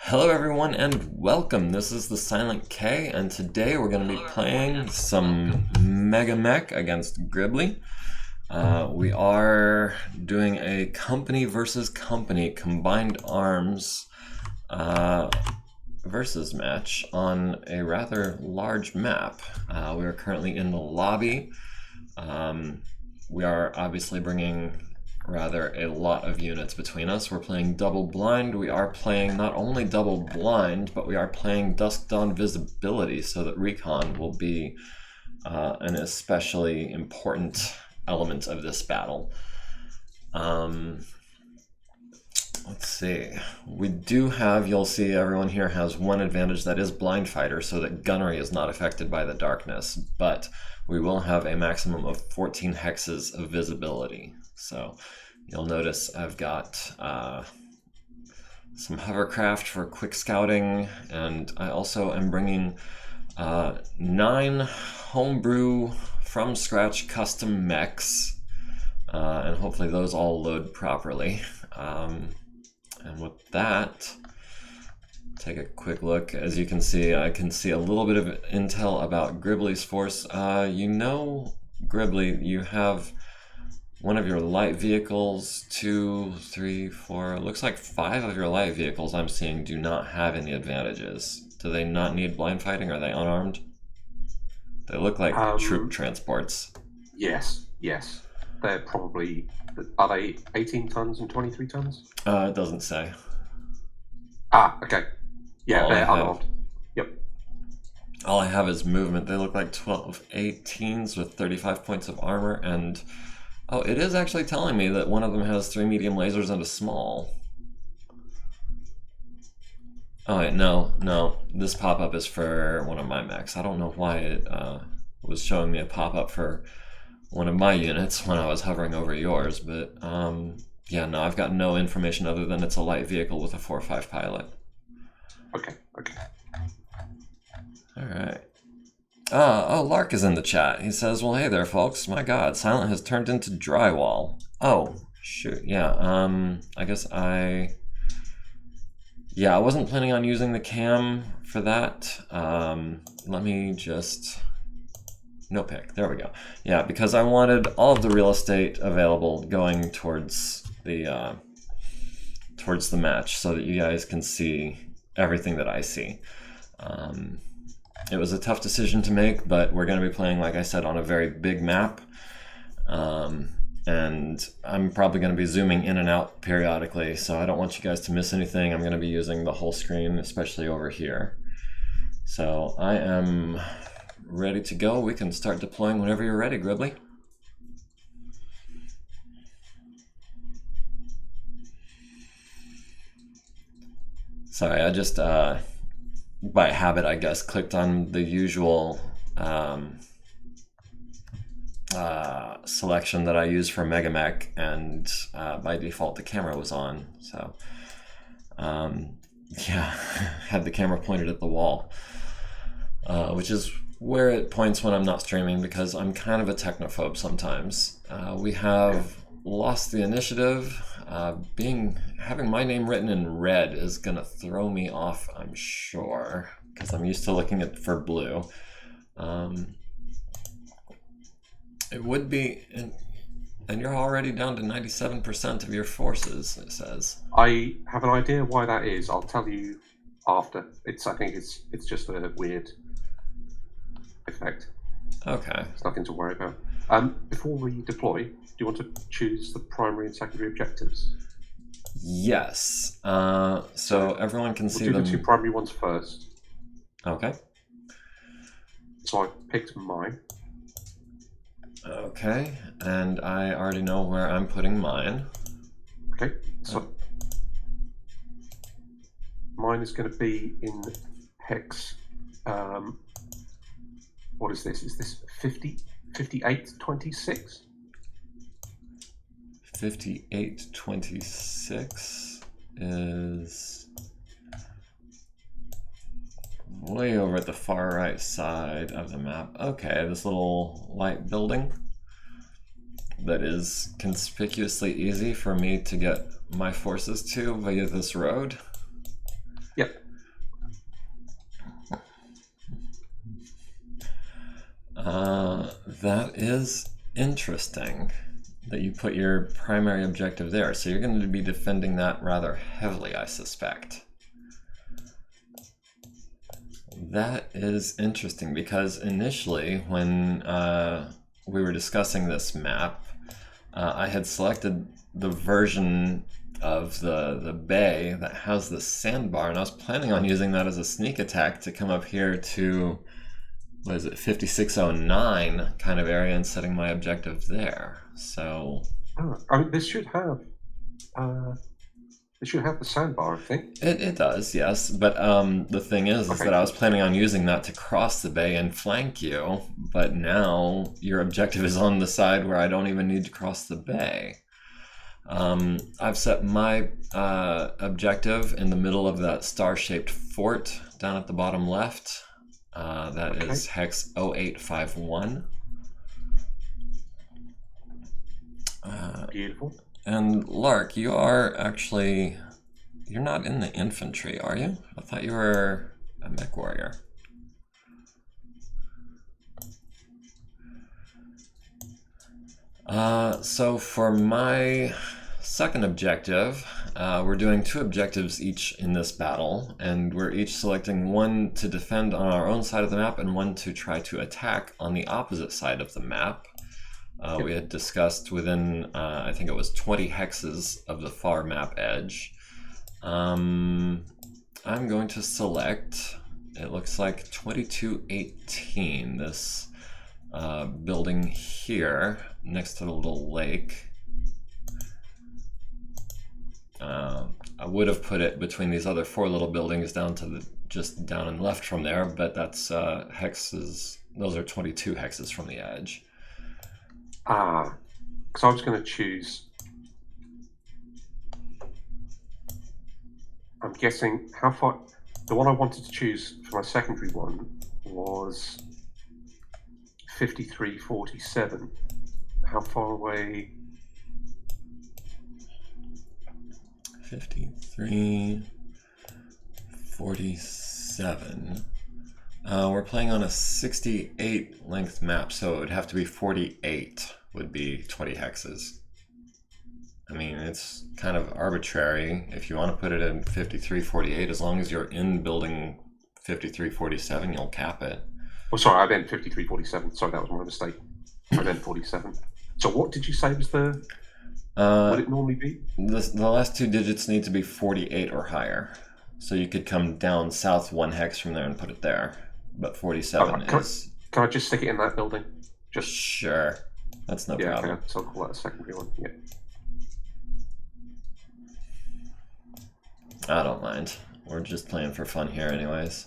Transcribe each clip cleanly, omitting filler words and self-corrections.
Hello everyone and welcome. This is the Silent K and today we're going to be playing some MegaMek against Gribbly. We are doing a company versus company combined arms versus match on a rather large map. We are currently in the lobby. We are obviously bringing rather a lot of units between us. We're playing double blind. We are playing not only double blind, but we are playing dusk dawn visibility, so that recon will be an especially important element of this battle. Let's see. We do have, you'll see everyone here has one advantage, that is blind fighter, so that gunnery is not affected by the darkness, but we will have a maximum of 14 hexes of visibility. So you'll notice I've got some hovercraft for quick scouting, and I also am bringing 9 homebrew from scratch custom mechs, and hopefully those all load properly. And with that, take a quick look. As you can see, I can see a little bit of intel about Gribbly's force. You know, Gribbly, you have one of your light vehicles, 2, 3, 4, looks like 5 of your light vehicles I'm seeing do not have any advantages. Do they not need blind fighting? Are they unarmed? They look like troop transports. Yes. They're probably, are they 18 tons and 23 tons? It doesn't say. Okay. Yeah, they're unarmed. Yep. All I have is movement. They look like 12 18s with 35 points of armor, and oh, it is actually telling me that one of them has 3 medium lasers and a small. Oh wait, no. This pop-up is for one of my mechs. I don't know why it was showing me a pop-up for one of my units when I was hovering over yours, but yeah, no, I've got no information other than it's a light vehicle with a 4-5 pilot. Okay. Alright. Oh, Lark is in the chat. He says, well, hey there, folks. My god, Silent has turned into drywall. Oh, shoot. Yeah, I guess I wasn't planning on using the cam for that. Let me just... No pick. There we go. Yeah, because I wanted all of the real estate available going towards the match so that you guys can see everything that I see. It was a tough decision to make, but we're going to be playing, like I said, on a very big map. And I'm probably going to be zooming in and out periodically, so I don't want you guys to miss anything. I'm going to be using the whole screen, especially over here. So I am ready to go. We can start deploying whenever you're ready, Gribbly. Sorry, I just, by habit, I guess, clicked on the usual selection that I use for MegaMek, and by default the camera was on. So, yeah, had the camera pointed at the wall, which is where it points when I'm not streaming, because I'm kind of a technophobe sometimes. We have lost the initiative. Having my name written in red is gonna throw me off, I'm sure, because I'm used to looking for blue. It would be, and you're already down to 97% of your forces, it says. I have an idea why that is. I'll tell you after. I think it's just a weird effect. Okay. It's nothing to worry about. Before we deploy, do you want to choose the primary and secondary objectives? Yes. So everyone can see them. them. We'll do the 2 primary ones first. Okay. So I picked mine. Okay, and I already know where I'm putting mine. Okay, so mine is going to be in hex. What is this? Is this 5826? 5826 is way over at the far right side of the map. Okay, this little light building that is conspicuously easy for me to get my forces to via this road. Yep. That is interesting that you put your primary objective there. So you're going to be defending that rather heavily, I suspect. That is interesting because initially when we were discussing this map, I had selected the version of the bay that has the sandbar, and I was planning on using that as a sneak attack to come up here to, what is it, 5609 kind of area and setting my objective there. So I mean, this should have the sandbar, I think. it does, yes. But the thing is that I was planning on using that to cross the bay and flank you, but now your objective is on the side where I don't even need to cross the bay. I've set my objective in the middle of that star-shaped fort down at the bottom left. That is hex 0851. Beautiful. And Lark, you are actually, you're not in the infantry, are you? I thought you were a mech warrior. So for my second objective, we're doing 2 objectives each in this battle, and we're each selecting one to defend on our own side of the map and one to try to attack on the opposite side of the map. We had discussed within, I think it was 20 hexes of the far map edge. I'm going to select, it looks like 2218, this building here next to the little lake. I would have put it between these other 4 little buildings down to the, just down and left from there, but that's hexes, those are 22 hexes from the edge. Because I was going to choose, I'm guessing how far, the one I wanted to choose for my secondary one was 5347. How far away? 5347. We're playing on a 68 length map, so it would have to be 48 would be 20 hexes. I mean, it's kind of arbitrary. If you want to put it in 5348, as long as you're in building 5347, you'll cap it. Oh, sorry, I meant 5347. Sorry, that was my mistake. I meant 47. So what did you say was the... would it normally be? The last 2 digits need to be 48 or higher. So you could come down south 1 hex from there and put it there. But 47 is... Can I just stick it in that building? Just Sure. That's no problem. Okay, so I'll call that a secondary one. Yeah. I don't mind. We're just playing for fun here anyways.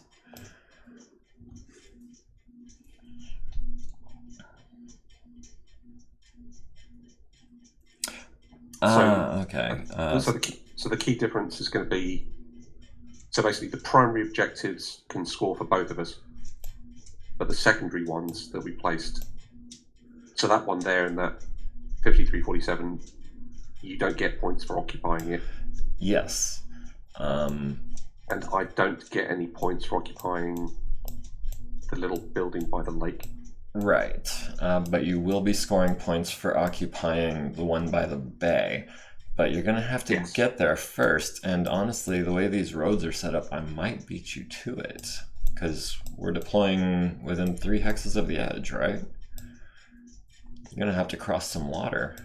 Okay. So the key difference is going to be, so basically the primary objectives can score for both of us, but the secondary ones that we placed, so that one there in that 5347, you don't get points for occupying it. Yes. And I don't get any points for occupying the little building by the lake. Right, but you will be scoring points for occupying the one by the bay. But you're going to have to get there first, and honestly, the way these roads are set up, I might beat you to it. Because we're deploying within 3 hexes of the edge, right? You're going to have to cross some water.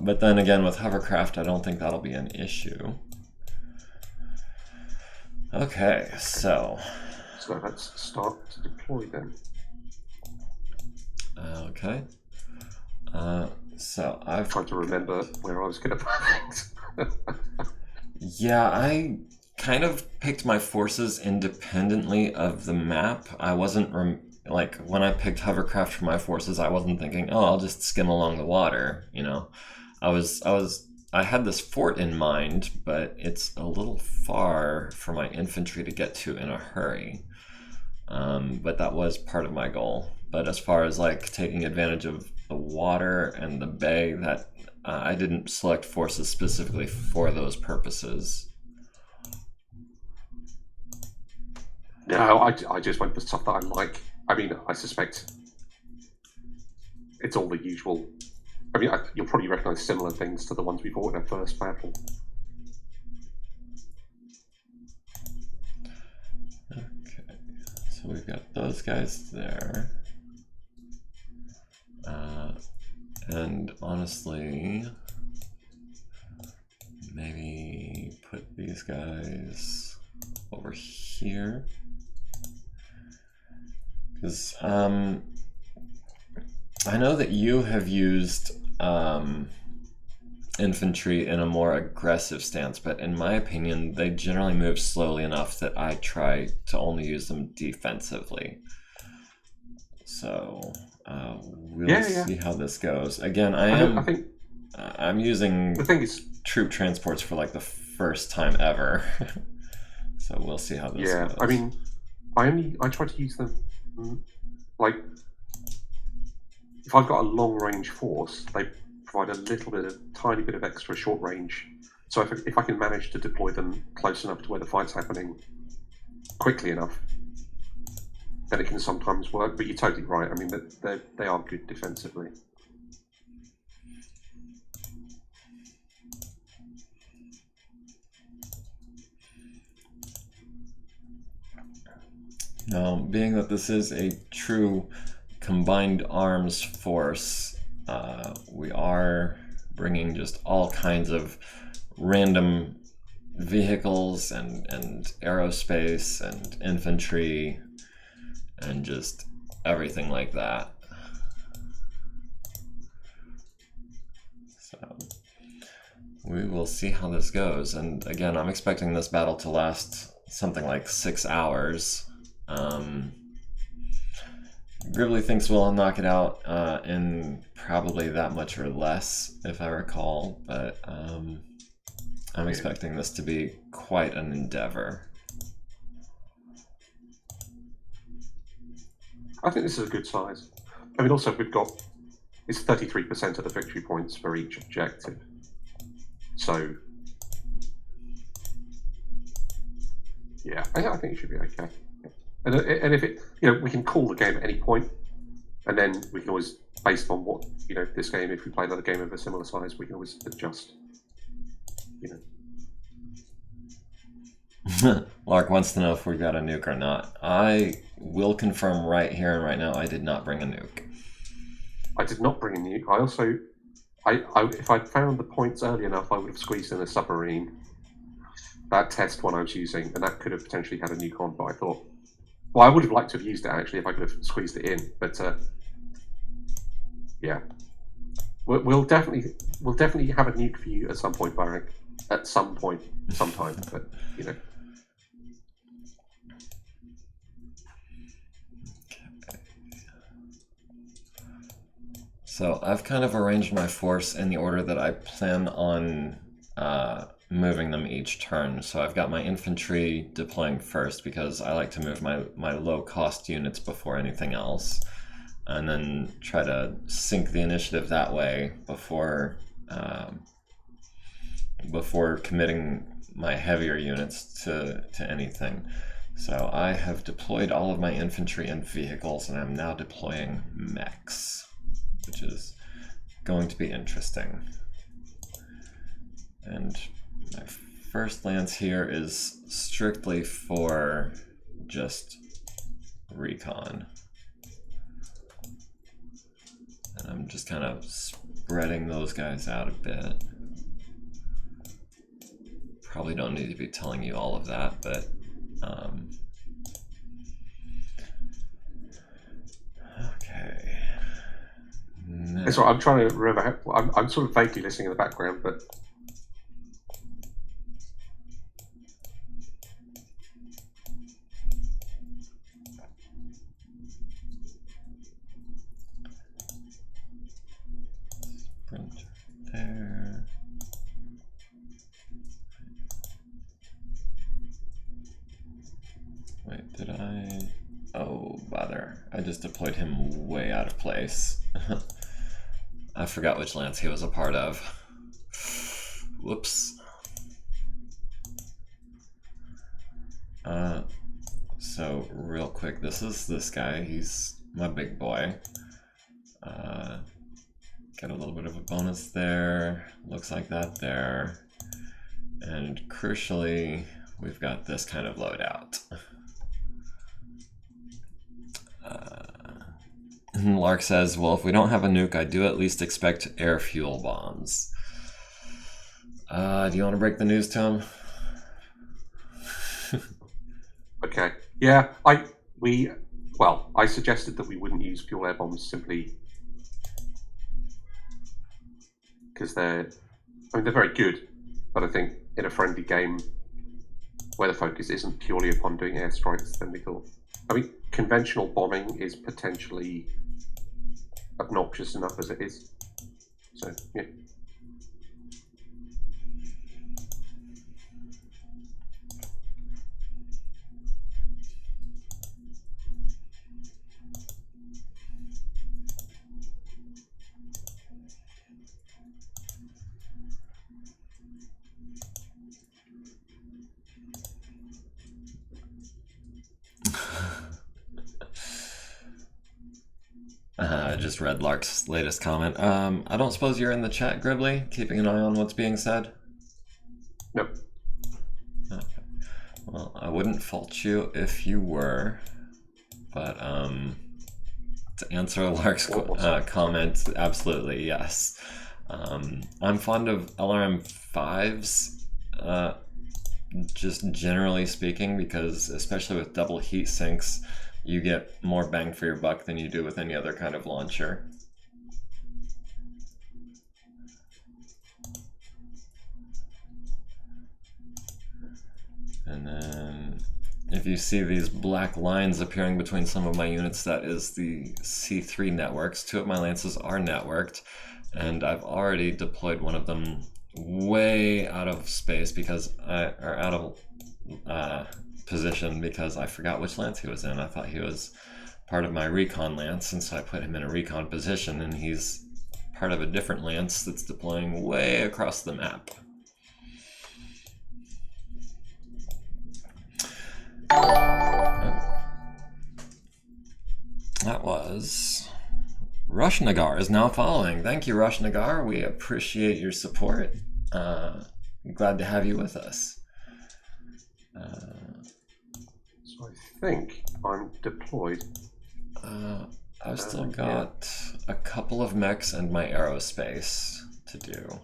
But then again, with hovercraft, I don't think that'll be an issue. Okay, so let's start to deploy then. Okay. So I've tried to remember where I was going to put things. Yeah, I kind of picked my forces independently of the map. I wasn't like when I picked hovercraft for my forces, I wasn't thinking, oh, I'll just skim along the water, you know. I had this fort in mind, but it's a little far for my infantry to get to in a hurry. But that was part of my goal. But as far as like taking advantage of the water and the bay, that I didn't select forces specifically for those purposes. No, I just went for stuff that I like. I mean, I suspect it's all the usual. I mean, you'll probably recognise similar things to the ones we fought in our first battle. Okay, so we've got those guys there. And honestly, maybe put these guys over here. Because I know that you have used infantry in a more aggressive stance, but in my opinion, they generally move slowly enough that I try to only use them defensively. So we'll see how this goes. Again, I think I'm using the thing is troop transports for like the first time ever. So we'll see how this goes. I mean, I try to use them like if I've got a long range force, they provide a tiny bit of extra short range. So if I can manage to deploy them close enough to where the fight's happening quickly enough, then it can sometimes work. But you're totally right. I mean, they are good defensively. Now, being that this is a true combined arms force, we are bringing just all kinds of random vehicles and aerospace and infantry and just everything like that. So we will see how this goes. And again, I'm expecting this battle to last something like 6 hours. Gribbly thinks we'll knock it out in probably that much or less, if I recall, but I'm expecting this to be quite an endeavor. I think this is a good size. I mean, also it's 33% of the victory points for each objective. So, yeah, I think it should be okay. And if it, we can call the game at any point, and then we can always, based on what, this game, if we play another game of a similar size, we can always adjust, Lark wants to know if we've got a nuke or not. I will confirm right here and right now I did not bring a nuke. I did not bring a nuke. I also, if I'd found the points early enough, I would have squeezed in a submarine. That test one I was using, and that could have potentially had a nuke on, but I thought, well, I would have liked to have used it actually if I could have squeezed it in, but yeah, we'll definitely have a nuke for you at some point, Barak. At some point, sometime, but So I've kind of arranged my force in the order that I plan on moving them each turn. So I've got my infantry deploying first because I like to move my low-cost units before anything else, and then try to sync the initiative that way before committing my heavier units to anything. So I have deployed all of my infantry and vehicles, and I'm now deploying mechs, which is going to be interesting. And my first lance here is strictly for just recon. And I'm just kind of spreading those guys out a bit. Probably don't need to be telling you all of that, but okay. No. That's what I'm trying to remember. I'm sort of vaguely listening in the background, but Sprinter there. Wait, did I? Oh, bother. I just deployed him way out of place. I forgot which lance he was a part of. Whoops. So real quick, this is this guy. He's my big boy. Get a little bit of a bonus there. Looks like that there. And crucially, we've got this kind of loadout. Lark says, well, if we don't have a nuke, I do at least expect air fuel bombs. Do you want to break the news to him? Okay. Yeah, I suggested that we wouldn't use fuel air bombs simply because they're very good, but I think in a friendly game where the focus isn't purely upon doing airstrikes, then we thought, conventional bombing is potentially obnoxious enough as it is. So, yeah. I just read Lark's latest comment. I don't suppose you're in the chat, Gribbly, keeping an eye on what's being said? Nope. Okay. Well, I wouldn't fault you if you were, but to answer Lark's comment, absolutely, yes. I'm fond of LRM5s, just generally speaking, because especially with double heat sinks, you get more bang for your buck than you do with any other kind of launcher. And then if you see these black lines appearing between some of my units, that is the C3 networks. 2 of my lances are networked, and I've already deployed one of them way out of space or out of position because I forgot which lance he was in. I thought he was part of my recon lance, and so I put him in a recon position, and he's part of a different lance that's deploying way across the map. That was Rushnagar is now following. Thank you, Rushnagar. We appreciate your support. Glad to have you with us. So I think I'm deployed. I've still got a couple of mechs and my aerospace to do.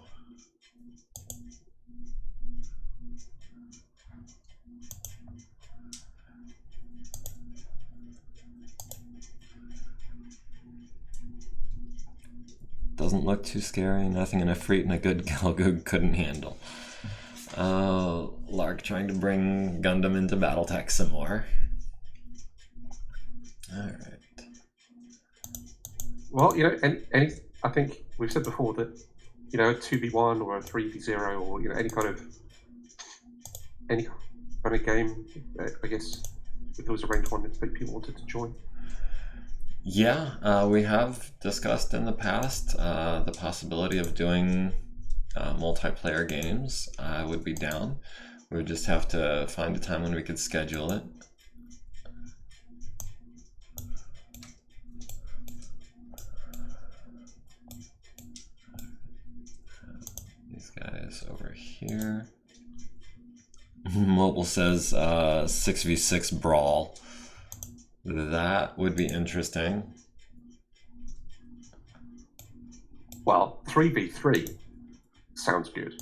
Doesn't look too scary. Nothing in a Freet and a good Galgoog couldn't handle. Lark trying to bring Gundam into Battletech some more. Alright. Well, I think we've said before that, a 2v1 or a 3v0 or, any kind of game, I guess, if there was a ranked one that people wanted to join. Yeah, we have discussed in the past the possibility of doing multiplayer games. I would be down. We would just have to find a time when we could schedule it. These guys over here. Mobile says 6v6 brawl. That would be interesting. Well, 3v3 sounds good.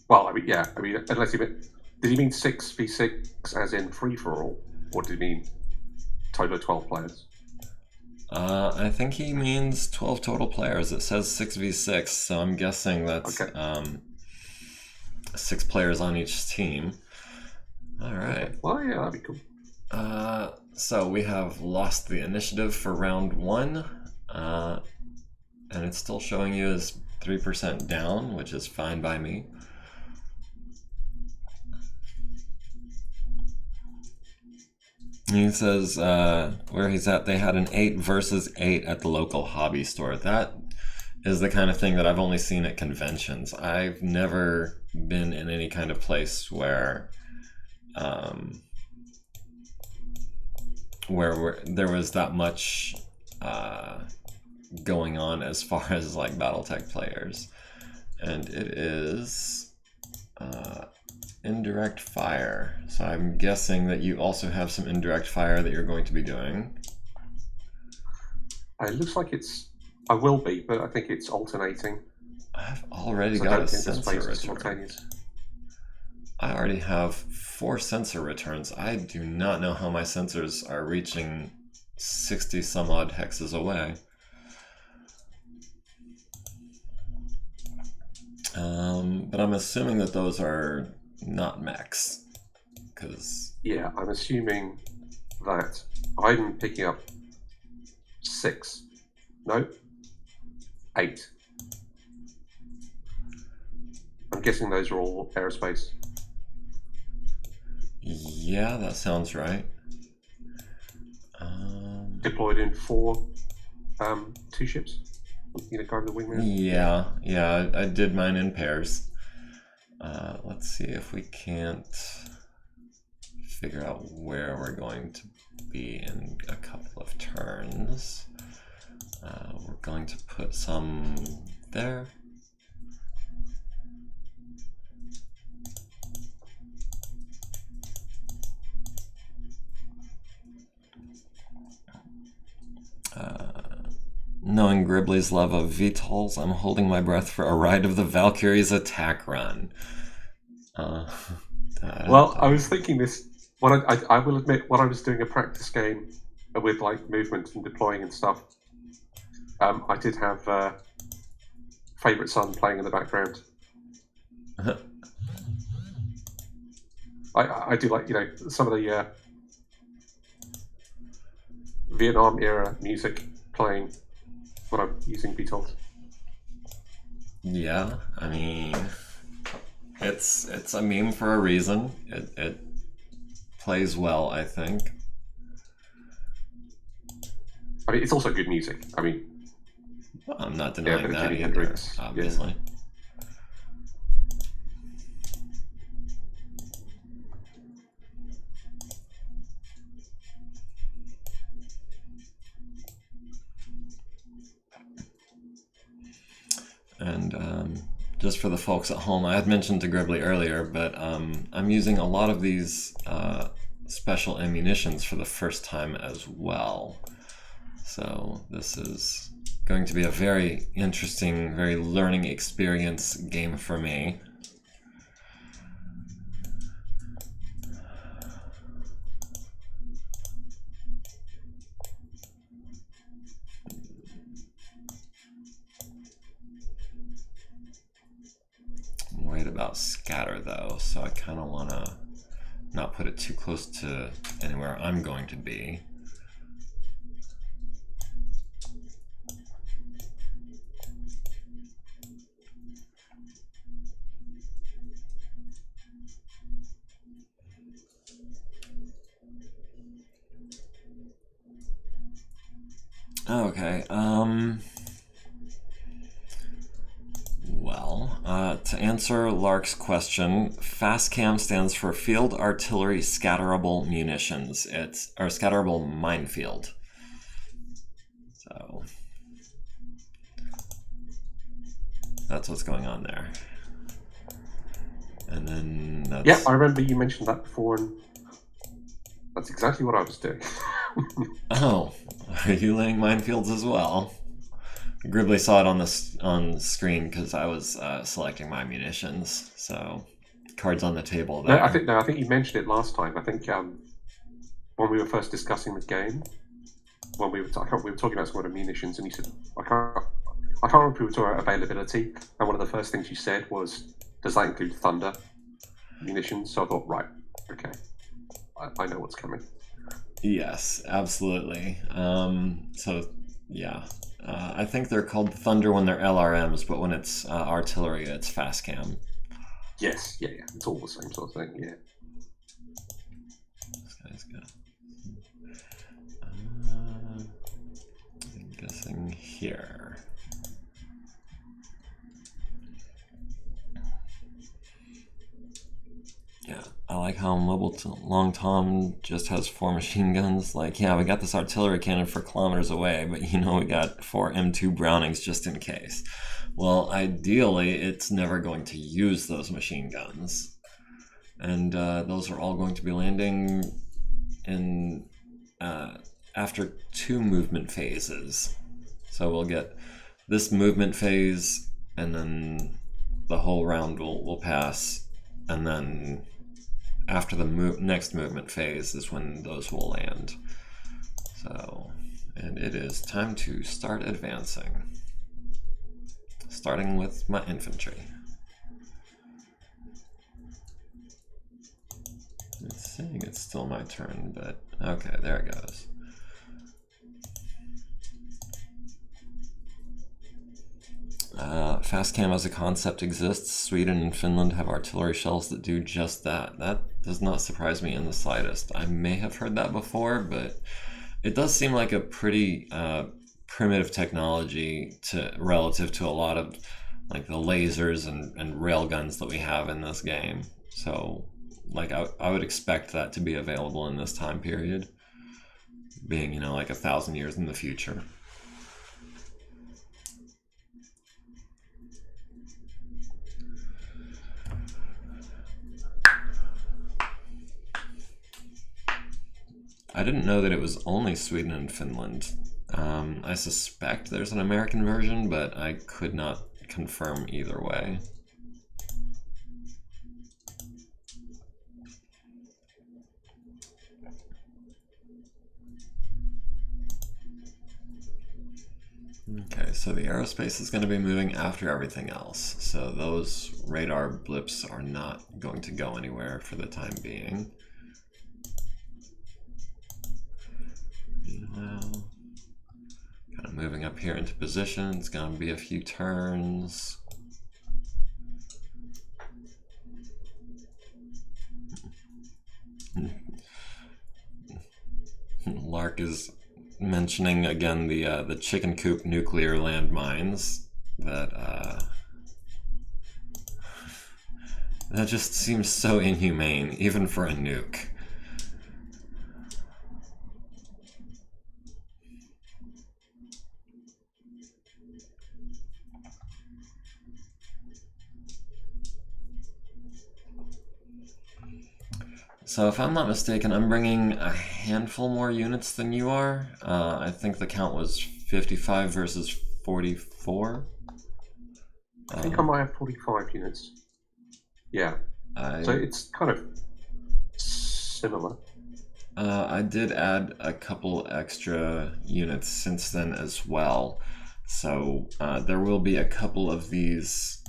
Well, unless did he mean 6v6 as in free for all, or did he mean total of 12 players? I think he means 12 total players. It says 6v6, so I'm guessing that's okay. 6 players on each team. All right. Okay. Well, yeah, that'd be cool. So we have lost the initiative for round 1, and it's still showing you as 3% down, which is fine by me. He says where he's at, they had an 8 versus 8 at the local hobby store. That is the kind of thing that I've only seen at conventions. I've never been in any kind of place where there was that much going on as far as like BattleTech players. And it is indirect fire. So I'm guessing that you also have some indirect fire that you're going to be doing. It looks like it's... I will be, but I think it's alternating. I've already got a sensor return. Spontaneous. I already have 4 sensor returns. I do not know how my sensors are reaching 60 some odd hexes away. But I'm assuming that those are not mechs, because... Yeah, I'm assuming that I'm picking up 6. No, 8. I'm guessing those are all aerospace. Yeah, that sounds right. Deployed in 4 2 ships. Guard the wingman. Yeah, I did mine in pairs. Let's see if we can't figure out where we're going to be in a couple of turns. We're going to put some there. Knowing Gribbly's love of VTOLs, I'm holding my breath for a ride of the Valkyrie's attack run. Well, I was thinking this. When I will admit, when I was doing a practice game with like movement and deploying and stuff, I did have Favorite Son playing in the background. I do like some of the Vietnam era music playing when I'm using VTOLs. Yeah, I mean, it's a meme for a reason. It plays well, I think. I mean, it's also good music. I mean, well, I'm not denying that Jimi either, Hendrix, obviously. Yeah. And just for the folks at home, I had mentioned to Gribbly earlier, but I'm using a lot of these special ammunitions for the first time as well. So this is going to be a very interesting, very learning experience game for me. I'm worried about scatter though, so I kind of want to not put it too close to anywhere I'm going to be. Okay, to answer Lark's question, FASTCAM stands for Field Artillery Scatterable Munitions. It's or Scatterable Minefield. So that's what's going on there. And then that's... Yeah, I remember you mentioned that before, and that's exactly what I was doing. Oh, are you laying minefields as well? Gribbly saw it on screen because I was selecting my munitions. So cards on the table there. No, I think you mentioned it last time. I think when we were first discussing the game, when we were talking about some of the munitions, and you said I can't remember if we were talking about availability. And one of the first things you said was, "Does that include Thunder munitions?" So I thought, right, okay, I know what's coming. Yes, absolutely. So yeah. I think they're called Thunder when they're LRMs, but when it's artillery, it's FASTCAM. Yes, yeah. It's all the same sort of thing, yeah. This guy's good. I'm guessing here. like how Long Tom just has 4 machine guns. Like, yeah, we got this artillery cannon for kilometers away, but you know we got 4 M2 Brownings just in case. Well, ideally, it's never going to use those machine guns. And those are all going to be landing in after 2 movement phases. So we'll get this movement phase, and then the whole round will pass, and then after the next movement phase is when those will land. So, and it is time to start advancing. Starting with my infantry. It's saying it's still my turn, but okay, there it goes. Fast cam as a concept exists. Sweden and Finland have artillery shells that do just that. That does not surprise me in the slightest. I may have heard that before, but it does seem like a pretty primitive technology relative to a lot of like the lasers and railguns that we have in this game. So like I would expect that to be available in this time period, being, you know, like 1,000 years in the future. I didn't know that it was only Sweden and Finland. I suspect there's an American version, but I could not confirm either way. Okay, so the aerospace is going to be moving after everything else. So those radar blips are not going to go anywhere for the time being. Meanwhile, kind of moving up here into position. It's going to be a few turns. Lark is mentioning again the chicken coop nuclear landmines that that just seems so inhumane, even for a nuke. So if I'm not mistaken, I'm bringing a handful more units than you are. I think the count was 55 versus 44. I think I might have 45 units. Yeah. So it's kind of similar. I did add a couple extra units since then as well. So there will be a couple of these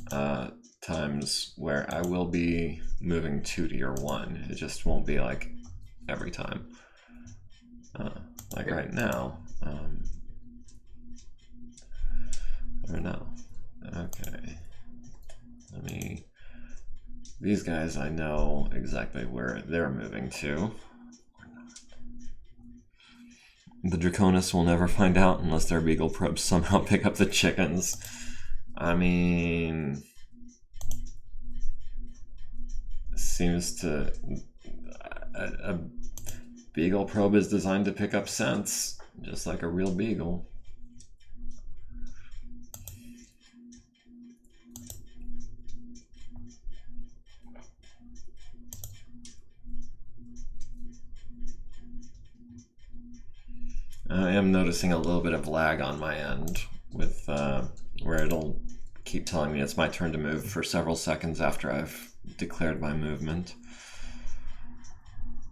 times where I will be moving 2 to your 1. It just won't be like every time. Like right now. Or no. Okay. Let me... These guys, I know exactly where they're moving to. The Draconis will never find out unless their Beagle probes somehow pick up the chickens. I mean... Seems to... A Beagle probe is designed to pick up scents, just like a real Beagle. I am noticing a little bit of lag on my end with where it'll keep telling me it's my turn to move for several seconds after I've declared my movement.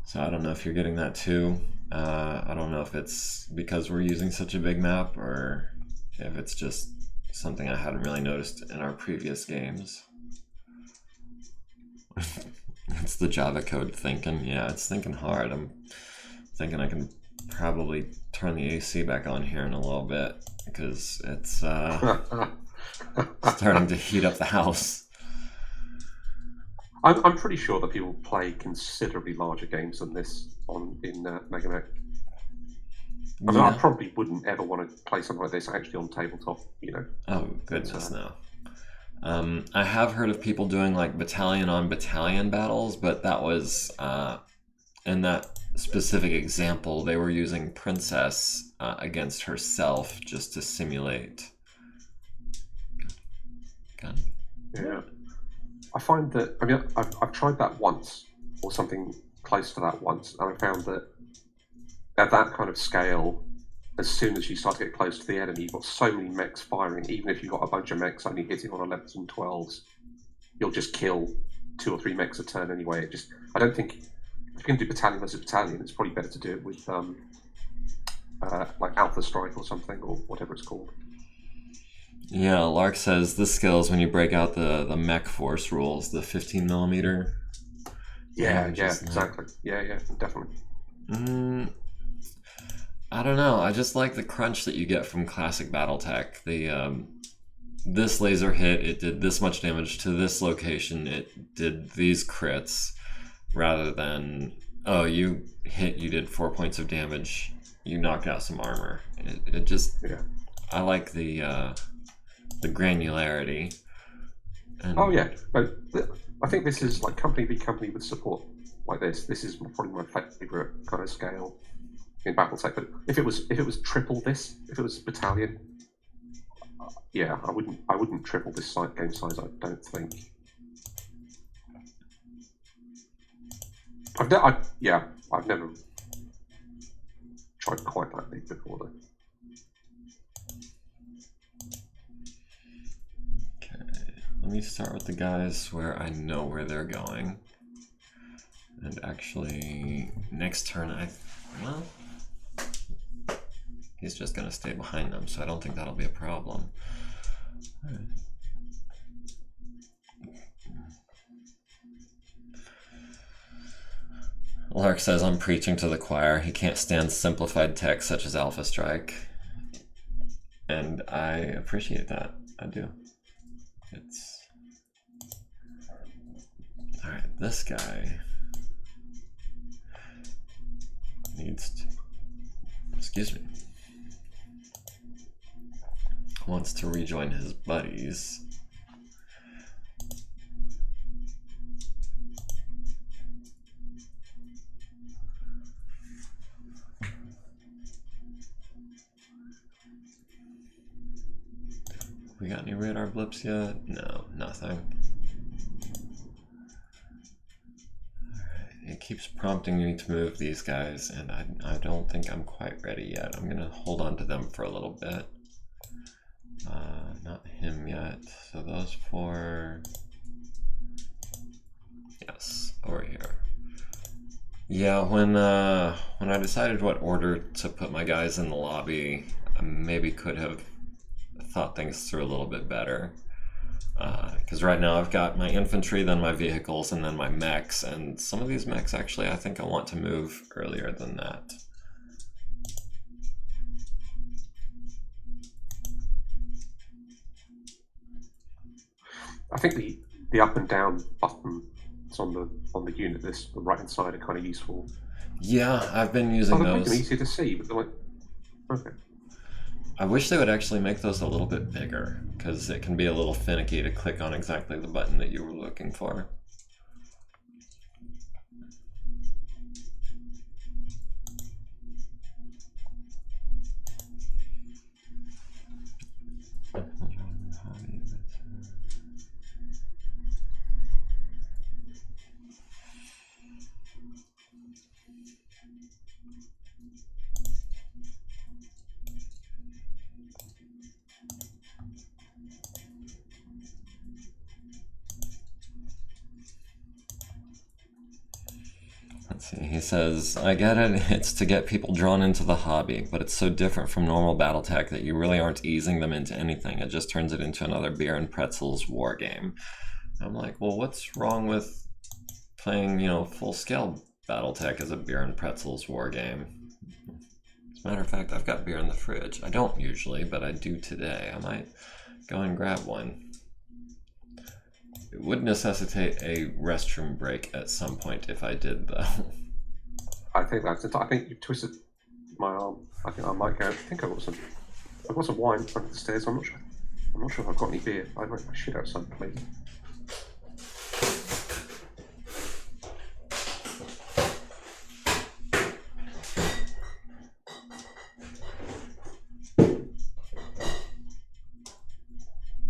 So I don't know if you're getting that too. I don't know if it's because we're using such a big map or if it's just something I hadn't really noticed in our previous games. It's the Java code thinking. Yeah, it's thinking hard. I'm thinking I can probably turn the AC back on here in a little bit because it's starting to heat up the house. I'm pretty sure that people play considerably larger games than this in MegaMek. I mean, Yeah. I probably wouldn't ever want to play something like this actually on tabletop, you know. Oh, goodness, no. I have heard of people doing like battalion on battalion battles, but that was in that specific example, they were using Princess against herself just to simulate. Gun. Yeah. I find that, I mean, I've tried that once, or something close to that once, and I found that at that kind of scale, as soon as you start to get close to the enemy, you've got so many mechs firing, even if you've got a bunch of mechs only hitting on 11s and 12s, you'll just kill 2 or 3 mechs a turn anyway. I don't think, if you can do battalion versus battalion, it's probably better to do it with like Alpha Strike or something, or whatever it's called. Yeah, Lark says this skill is when you break out the mech force rules, the 15mm. Yeah, exactly. Yeah, definitely. I don't know. I just like the crunch that you get from classic BattleTech. This laser hit, it did this much damage to this location. It did these crits, rather than, oh, you hit, you did 4 points of damage, you knocked out some armor. It just, yeah. I like the granularity. And oh yeah, but I think this is like company v company with support like this. This is probably my favorite kind of scale in BattleTech. But if it was triple this, if it was battalion, yeah, I wouldn't triple this game size. I don't think. I've never tried quite that big before though. Let me start with the guys where I know where they're going. And actually, next turn, well, he's just going to stay behind them, so I don't think that'll be a problem. All right. Lark says, I'm preaching to the choir. He can't stand simplified tech such as Alpha Strike. And I appreciate that. I do. Alright, this guy needs to, wants to rejoin his buddies. We got any radar blips yet? No, nothing. It keeps prompting me to move these guys, and I don't think I'm quite ready yet. I'm gonna hold on to them for a little bit. Not him yet. So those 4, yes, over here. Yeah, when I decided what order to put my guys in the lobby, I maybe could have thought things through a little bit better. Because right now I've got my infantry, then my vehicles, and then my mechs, and some of these mechs actually I think I want to move earlier than that. I think the up and down buttons on the unit, the right hand side, are kind of useful. Yeah, I've been using those. They're easier to see, but they're like, okay. I wish they would actually make those a little bit bigger, because it can be a little finicky to click on exactly the button that you were looking for. He says, I get it, it's to get people drawn into the hobby, but it's so different from normal BattleTech that you really aren't easing them into anything. It just turns it into another beer and pretzels war game. I'm like, well, what's wrong with playing, full-scale BattleTech as a beer and pretzels war game? As a matter of fact, I've got beer in the fridge. I don't usually, but I do today. I might go and grab one. It would necessitate a restroom break at some point if I did, though. I think you've twisted my arm. I think I might go. I think I've got some wine in front of the stairs. I'm not sure. I'm not sure if I've got any beer. I should have some, maybe.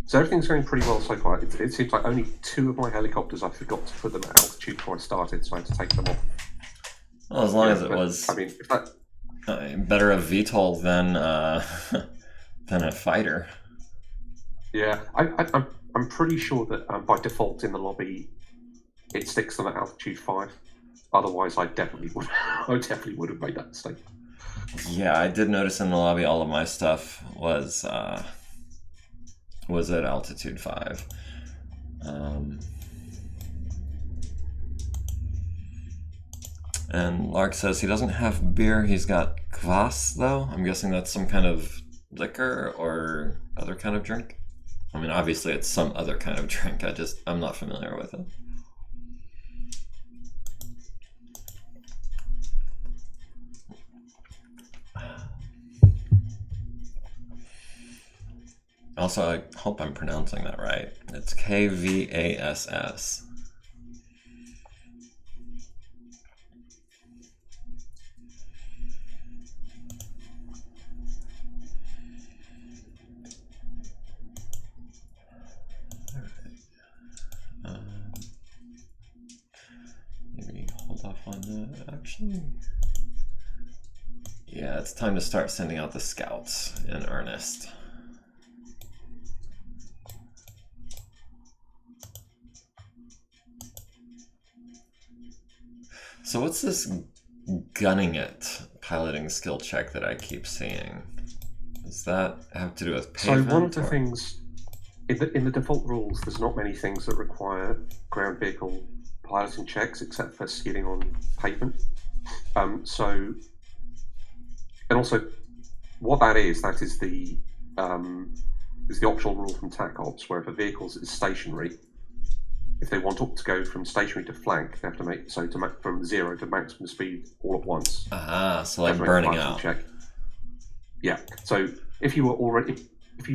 So everything's going pretty well so far. It seems like only 2 of my helicopters I forgot to put them at altitude before I started, so I had to take them off. Well, as long as it was, I mean, if that, better a VTOL than than a fighter. yeah, I'm pretty sure that by default in the lobby, it sticks them at altitude 5. Otherwise, I definitely would have made that mistake. Yeah, I did notice in the lobby all of my stuff was at altitude 5. And Lark says he doesn't have beer, he's got kvass though. I'm guessing that's some kind of liquor or other kind of drink. I mean, obviously it's some other kind of drink, I'm not familiar with it. Also, I hope I'm pronouncing that right. It's Kvass. Maybe hold off on that, actually. Yeah, it's time to start sending out the scouts in earnest. So what's this gunning it piloting skill check that I keep seeing? Does that have to do with pavement? So one of the things in the default rules, there's not many things that require ground vehicle piloting checks except for skidding on pavement. And also, what that is the optional rule from TAC Ops, where if a vehicle is stationary, if they want to go from stationary to flank, they have to make from 0 to maximum speed all at once. So like burning out. Check. Yeah. So if you were already, if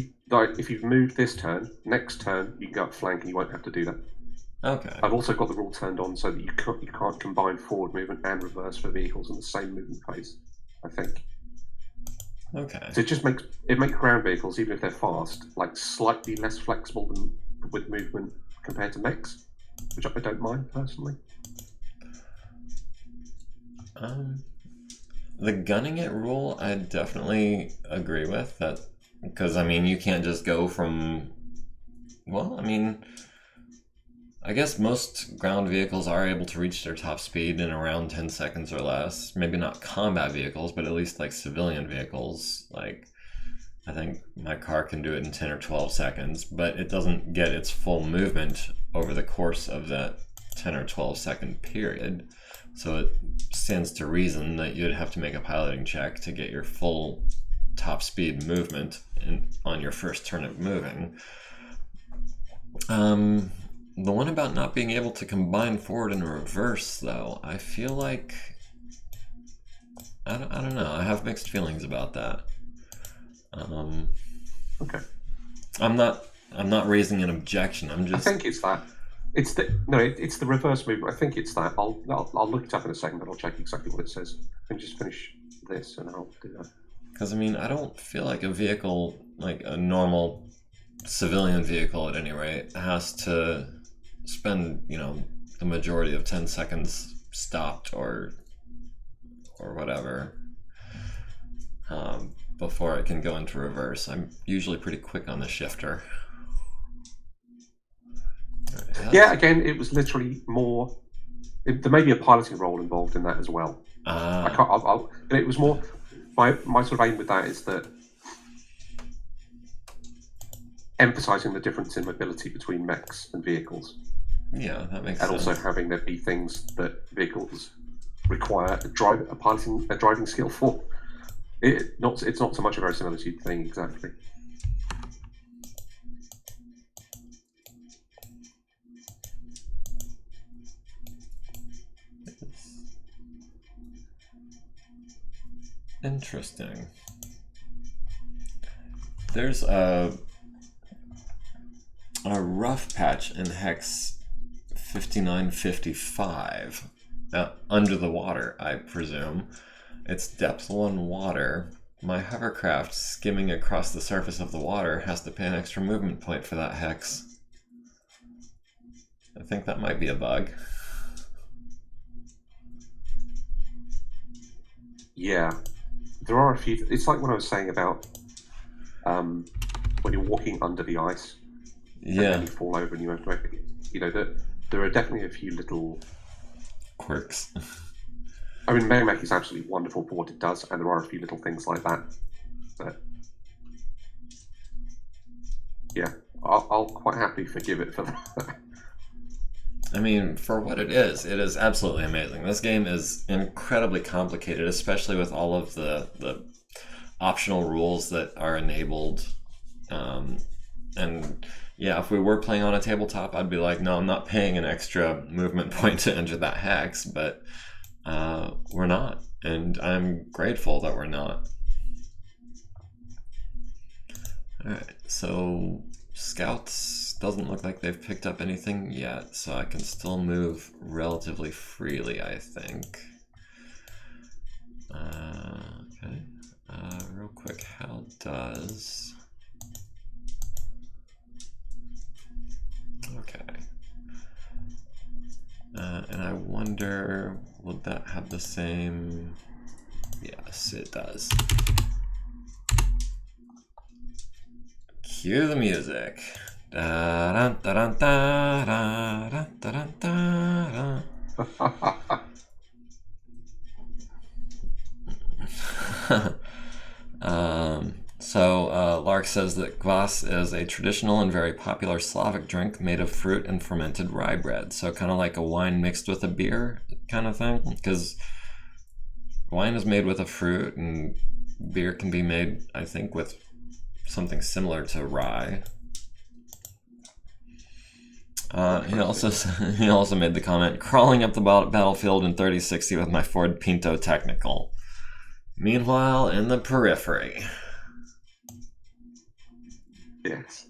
you've moved this turn, next turn you can go up flank and you won't have to do that. Okay. I've also got the rule turned on so that you can't combine forward movement and reverse for vehicles in the same movement phase, I think. Okay. So it makes ground vehicles, even if they're fast, like slightly less flexible with movement compared to mechs, which I don't mind personally. The gunning it rule, I definitely agree with that, because I mean you can't just go from. Well, I mean, I guess most ground vehicles are able to reach their top speed in around 10 seconds or less. Maybe not combat vehicles, but at least like civilian vehicles. Like, I think my car can do it in 10 or 12 seconds, but it doesn't get its full movement over the course of that 10 or 12 second period. So it stands to reason that you'd have to make a piloting check to get your full top speed movement on your first turn of moving. The one about not being able to combine forward and reverse, though, I feel like I don't know. I have mixed feelings about that. Okay. I'm not raising an objection. I think it's that. It's the reverse movement. I think it's that. I'll look it up in a second, but I'll check exactly what it says. And just finish this, and I'll do that. Because I mean, I don't feel like a vehicle, like a normal civilian vehicle at any rate, has to spend the majority of 10 seconds stopped or whatever before it can go into reverse. I'm usually pretty quick on the shifter. Yeah, again, it was literally more. There may be a piloting role involved in that as well. But it was more. My sort of aim with that is that emphasizing the difference in mobility between mechs and vehicles. Yeah, that makes sense. And also having there be things that vehicles require a driving skill for. It's not so much a verisimilitude thing exactly. Interesting. There's a a rough patch in hex 5955. Under the water, I presume. It's depth 1 water. My hovercraft skimming across the surface of the water has to pay an extra movement point for that hex. I think that might be a bug. Yeah, there are a few. It's like what I was saying about when you're walking under the ice, and then you fall over and you have to, that there are definitely a few little quirks. I mean, MegaMek is absolutely wonderful for what it does, and there are a few little things like that. But yeah, I'll quite happily forgive it for that. I mean, for what it is absolutely amazing. This game is incredibly complicated, especially with all of the optional rules that are enabled. And yeah, if we were playing on a tabletop, I'd be like, no, I'm not paying an extra movement point to enter that hex, but we're not, and I'm grateful that we're not. Alright, so scouts doesn't look like they've picked up anything yet, so I can still move relatively freely, I think. Okay, real quick, how does... Okay. And I wonder, would that have the same... Yes, it does. Cue the music. Da, da, da, da, da, da, da, da. So Lark says that kvass is a traditional and very popular Slavic drink made of fruit and fermented rye bread. So kind of like a wine mixed with a beer kind of thing, because wine is made with a fruit and beer can be made, I think, with something similar to rye. He also made the comment, crawling up the battlefield in 3060 with my Ford Pinto Technical. Meanwhile, in the periphery. Yes.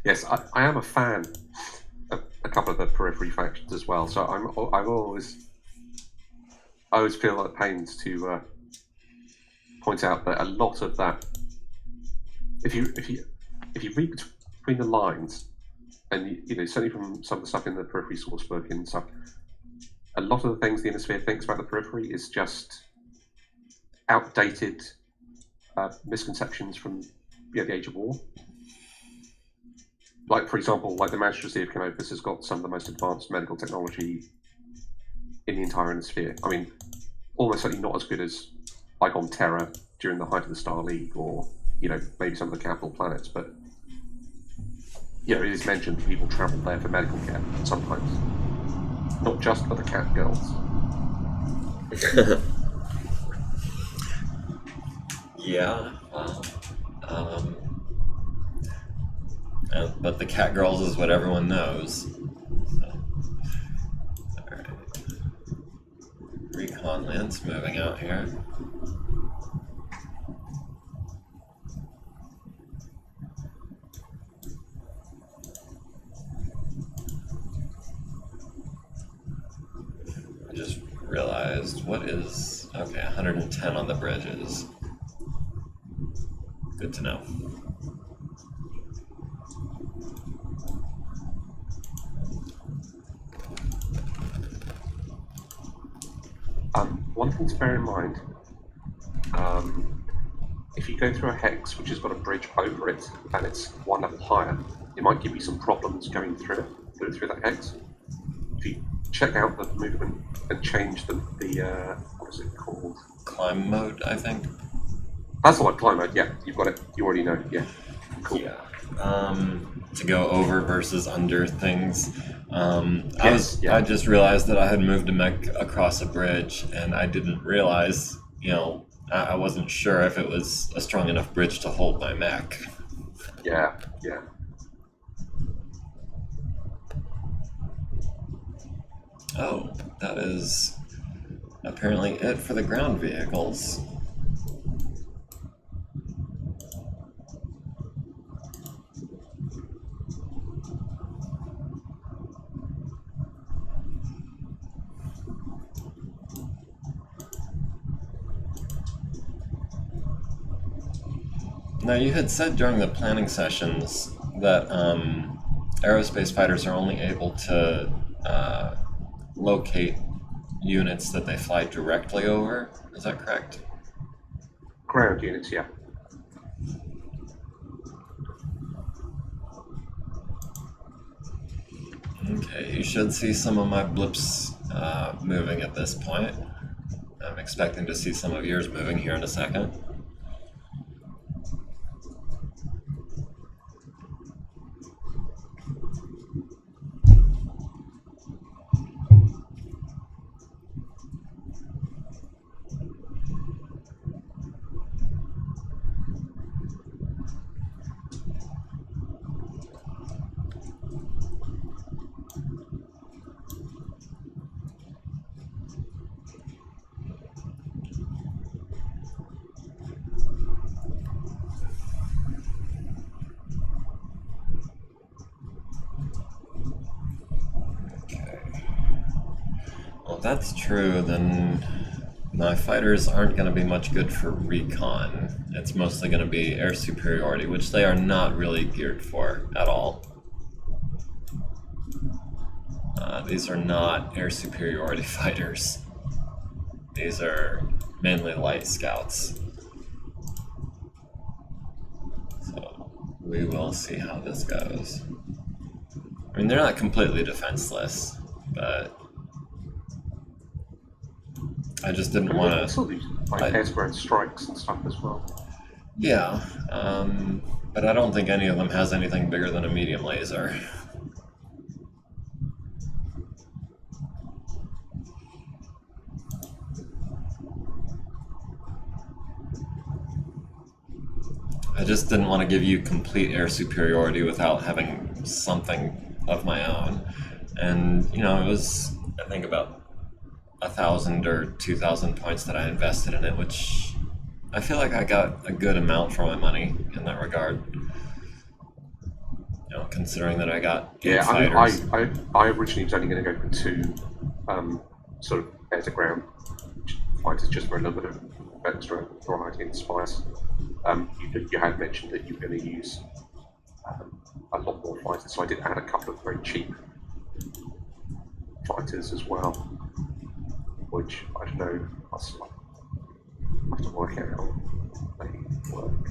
Yes, I am a fan of a couple of the periphery factions as well. So I always feel like pains to point out that a lot of that, if you read between the lines, and certainly from some of the stuff in the periphery sourcebook and stuff, a lot of the things the Innisphere thinks about the periphery is just outdated misconceptions from the Age of War. Like, for example, like the Magistracy of Canopus has got some of the most advanced medical technology in the entire Innisphere. I mean, almost certainly not as good as like on Terra during the height of the Star League, or maybe some of the capital planets, but it is mentioned that people travel there for medical care sometimes. Not just for the cat girls. Yeah. But the cat girls is what everyone knows. So. Alright. Recon Lance moving out here. I just realized, what is... Okay, 110 on the bridges. Good to know. One thing to bear in mind, if you go through a hex which has got a bridge over it and it's one level higher, it might give you some problems going through that hex. If you check out the movement and change the what is it called? Climb mode, I think. That's the one, climb mode. Yeah, you've got it. You already know. Yeah, cool. Yeah. To go over versus under things. I just realized that I had moved a mech across a bridge, and I didn't realize, I wasn't sure if it was a strong enough bridge to hold my mech. Yeah. Oh, that is apparently it for the ground vehicles. Now, you had said during the planning sessions that aerospace fighters are only able to locate units that they fly directly over. Is that correct? Ground units, yeah. Okay, you should see some of my blips moving at this point. I'm expecting to see some of yours moving here in a second. If that's true, then my fighters aren't going to be much good for recon. It's mostly going to be air superiority, which they are not really geared for at all. These are not air superiority fighters. These are mainly light scouts. So we will see how this goes. I mean, they're not completely defenseless, but I just didn't want to. Still do like air-to-ground strikes and stuff as well. Yeah, but I don't think any of them has anything bigger than a medium laser. I just didn't want to give you complete air superiority without having something of my own. And, you know, it was, I think, about 1,000 or 2,000 points that I invested in it, which I feel like I got a good amount for my money in that regard. You know, considering that I got fighters. I originally was only going to go for 2 sort of air-to-ground fighters just for a little bit of extra variety and spice. You had mentioned that you were going to use a lot more fighters, so I did add a couple of very cheap fighters as well, which I don't know, I have to work out how they work.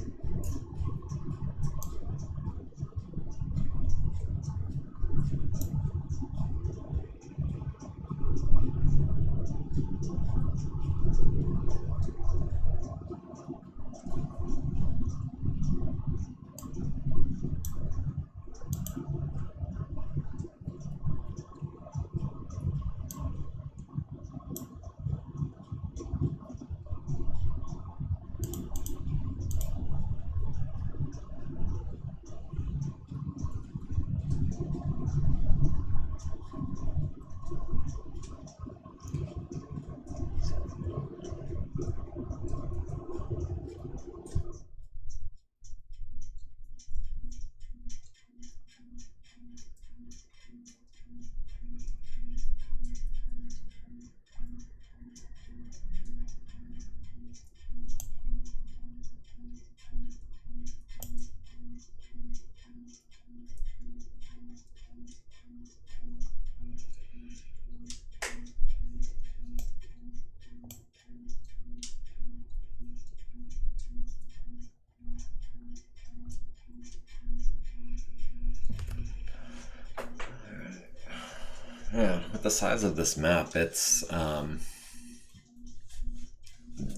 Yeah, with the size of this map, it's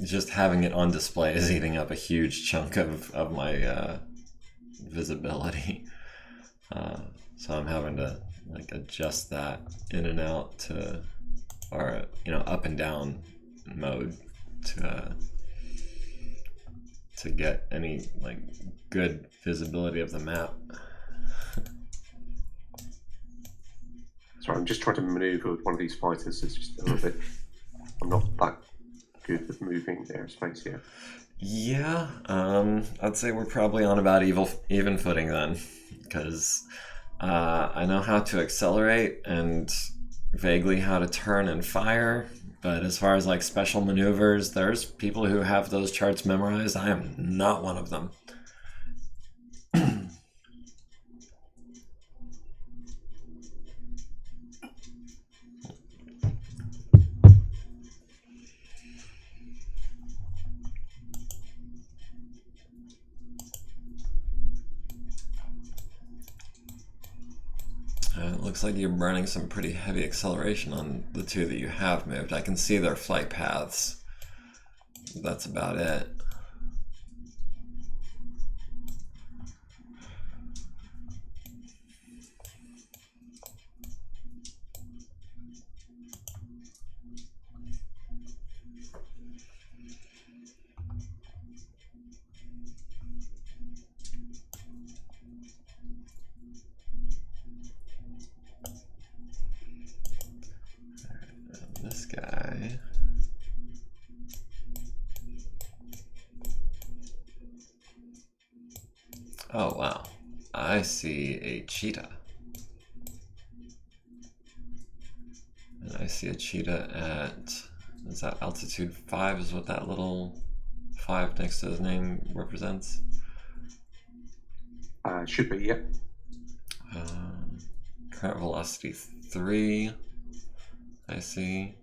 just having it on display is eating up a huge chunk of my visibility. So I'm having to like adjust that in and out to, or you know, up and down mode to get any like good visibility of the map. Sorry, I'm just trying to maneuver with one of these fighters. It's just a little bit I'm not that good with moving airspace yet. Yeah, I'd say we're probably on about even footing then, because I know how to accelerate and vaguely how to turn and fire, but as far as like special maneuvers, there's people who have those charts memorized. I am not one of them. It looks like you're burning some pretty heavy acceleration on the two that you have moved. I can see their flight paths. That's about it. This guy. Oh wow, I see a cheetah. And I see a cheetah at, is that altitude 5 is what that little 5 next to his name represents? Should be, yep. Current velocity 3, I see.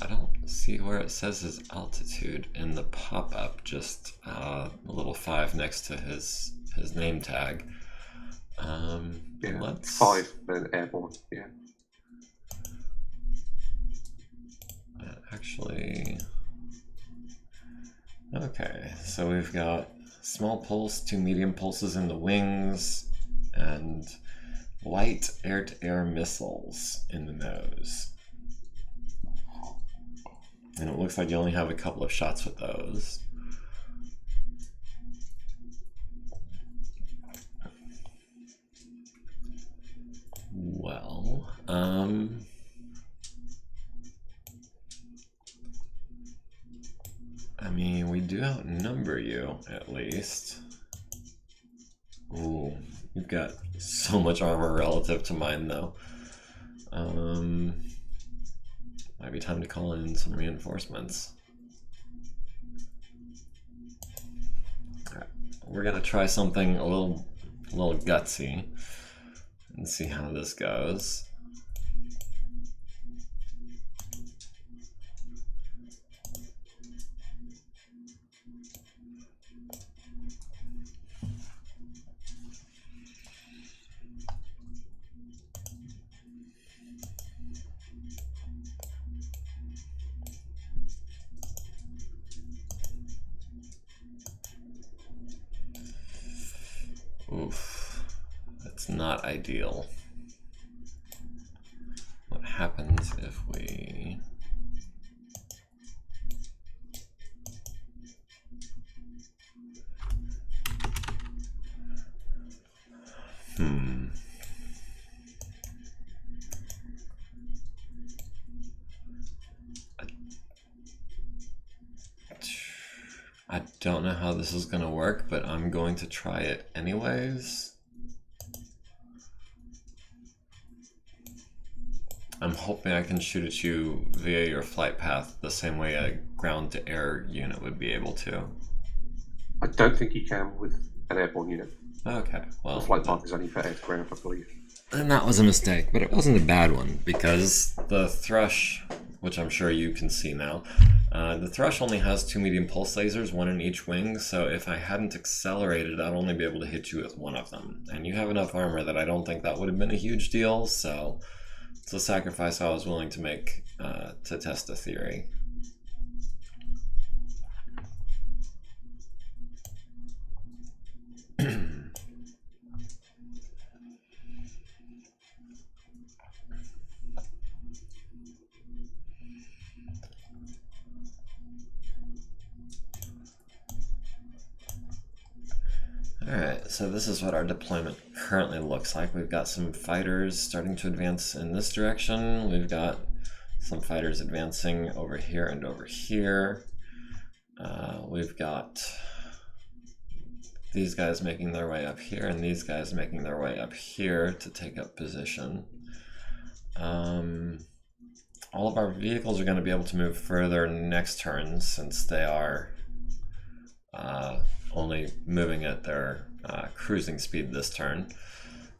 I don't see where it says his altitude in the pop-up, just a little 5 next to his name tag. Yeah, let's... 5 then airborne, yeah. Actually, okay, so we've got small pulse, 2 medium pulses in the wings, and light air-to-air missiles in the nose. And it looks like you only have a couple of shots with those. Well, I mean, we do outnumber you, at least. Ooh, you've got so much armor relative to mine, though. Might be time to call in some reinforcements. Alright, we're gonna try something a little gutsy and see how this goes. Oof, that's not ideal. What happens if we... I don't know how this is going to work, but I'm going to try it anyways. I'm hoping I can shoot at you via your flight path the same way a ground-to-air unit would be able to. I don't think you can with an airborne unit. Okay, well... The flight path is only for air to ground, I believe. And that was a mistake, but it wasn't a bad one, because the thrush, which I'm sure you can see now, the thrush only has 2 medium pulse lasers, 1 in each wing, so if I hadn't accelerated, I'd only be able to hit you with 1 of them. And you have enough armor that I don't think that would have been a huge deal, so it's a sacrifice I was willing to make to test the theory. Alright, so this is what our deployment currently looks like. We've got some fighters starting to advance in this direction. We've got some fighters advancing over here and over here. We've got these guys making their way up here and these guys making their way up here to take up position. All of our vehicles are going to be able to move further next turn since they are only moving at their cruising speed this turn.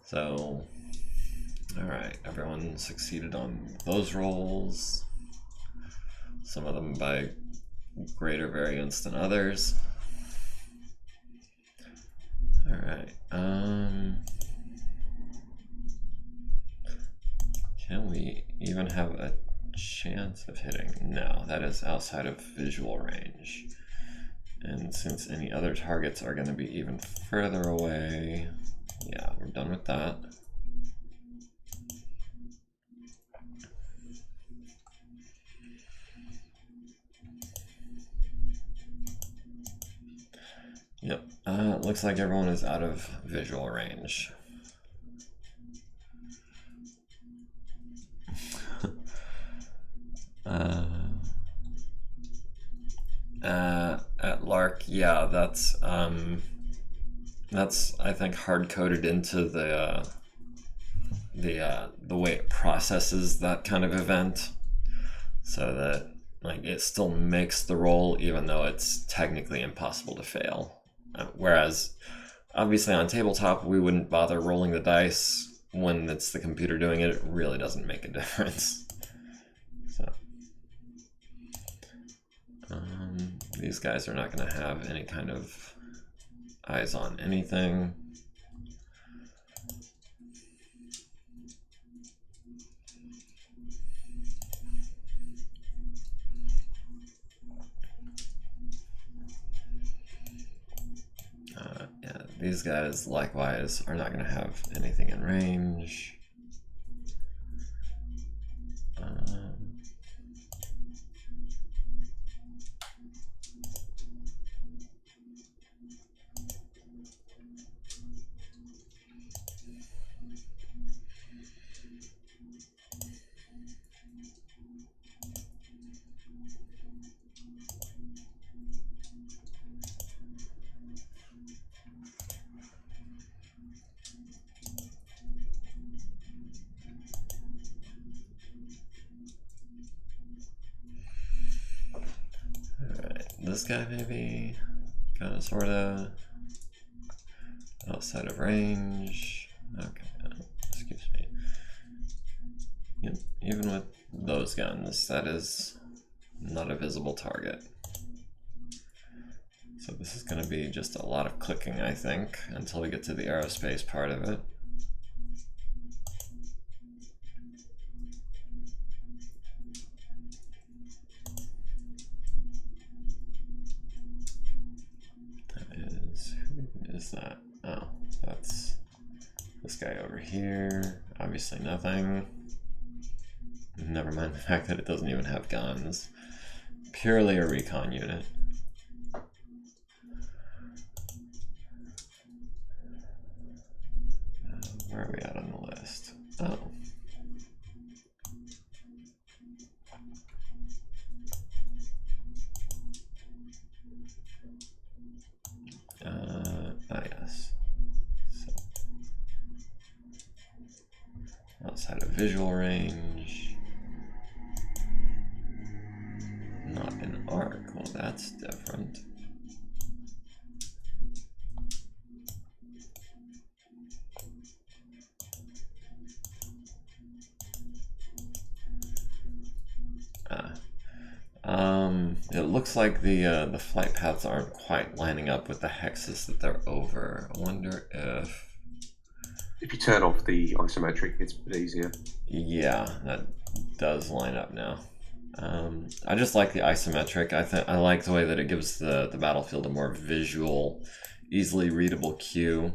So, alright, everyone succeeded on those rolls. Some of them by greater variance than others. Alright, can we even have a chance of hitting? No, that is outside of visual range. And since any other targets are going to be even further away, yeah, we're done with that. Yep, looks like everyone is out of visual range. At Lark, yeah, that's I think hard coded into the way it processes that kind of event, so that like it still makes the roll even though it's technically impossible to fail. Whereas obviously on tabletop we wouldn't bother rolling the dice when it's the computer doing it. It really doesn't make a difference. So these guys are not going to have any kind of eyes on anything. Yeah, these guys likewise are not going to have anything in range. This guy maybe kind of sort of outside of range. Okay, excuse me. Yep, even with those guns, that is not a visible target. So this is going to be just a lot of clicking, I think, until we get to the aerospace part of it. Who is that? Oh, that's this guy over here. Obviously nothing. Never mind the fact that it doesn't even have guns. Purely a recon unit. Where are we at on the list? Oh. Yes. So, outside of visual range. Not an arc. Well, that's different. It looks like the flight paths aren't quite lining up with the hexes that they're over. I wonder if you turn off the isometric, it's a bit easier. Yeah, that does line up now. I just like the isometric. I like the way that it gives the battlefield a more visual, easily readable cue.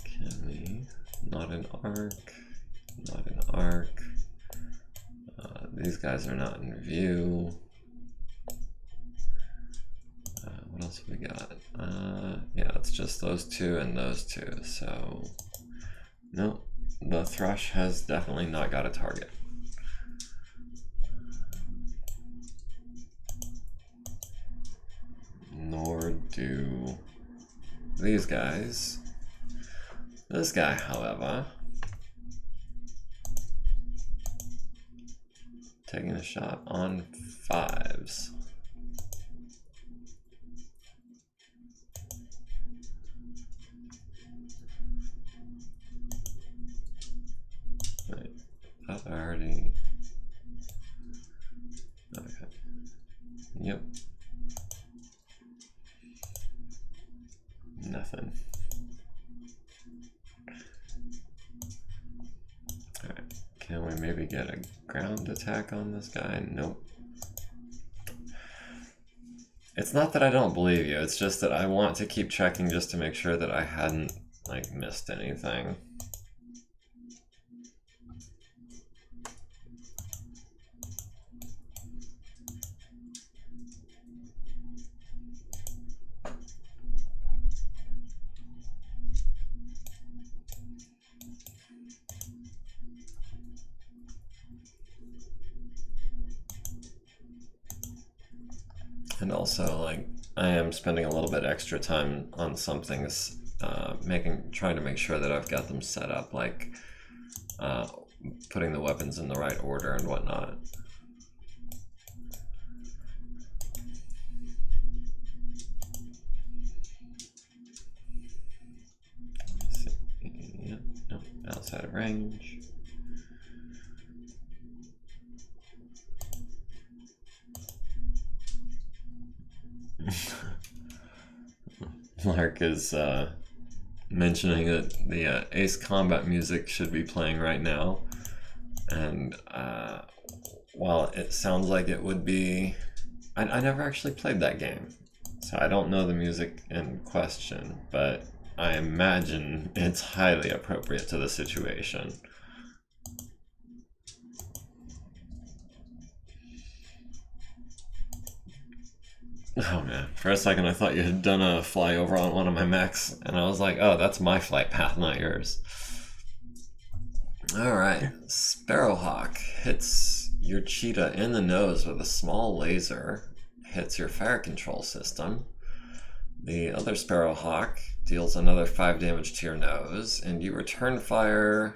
Can we? Not an arc. Not an arc. these guys are not in view. What else have we got? Yeah, it's just those two and those two. So, no, the thrush has definitely not got a target. Nor do these guys. This guy, however, taking a shot on 5s. Wait, that already. Okay. Yep. Nothing. Alright, can we maybe get a ground attack on this guy? Nope. It's not that I don't believe you, it's just that I want to keep checking just to make sure that I hadn't, like, missed anything. And also, like, I am spending a little bit extra time on some things, trying to make sure that I've got them set up, like putting the weapons in the right order and whatnot. Yep, nope, outside of range. Mark is mentioning that the Ace Combat music should be playing right now, and while it sounds like it would be, I never actually played that game, so I don't know the music in question, but I imagine it's highly appropriate to the situation. Oh man, for a second I thought you had done a flyover on one of my mechs, and I was like, oh, that's my flight path, not yours. Alright, Sparrowhawk hits your cheetah in the nose with a small laser, hits your fire control system. The other Sparrowhawk deals another 5 damage to your nose, and you return fire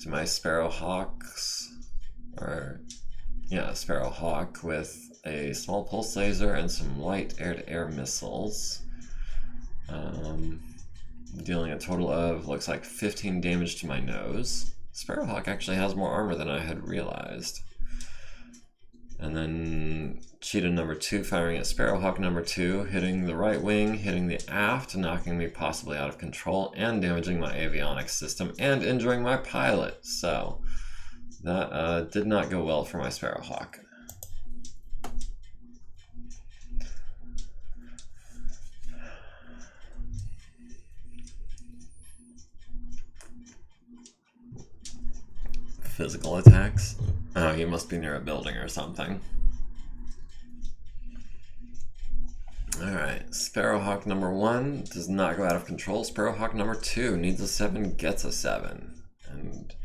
to my Sparrowhawks, or yeah, Sparrowhawk with a small pulse laser and some light air-to-air missiles, dealing a total of, looks like 15 damage to my nose. Sparrowhawk actually has more armor than I had realized. And then Cheetah number 2 firing at Sparrowhawk number 2, hitting the right wing, hitting the aft, knocking me possibly out of control, and damaging my avionics system, and injuring my pilot. So that did not go well for my Sparrowhawk. Physical attacks? Oh, you must be near a building or something. Alright, Sparrowhawk number 1 does not go out of control. Sparrowhawk number 2 needs a 7, gets a 7. And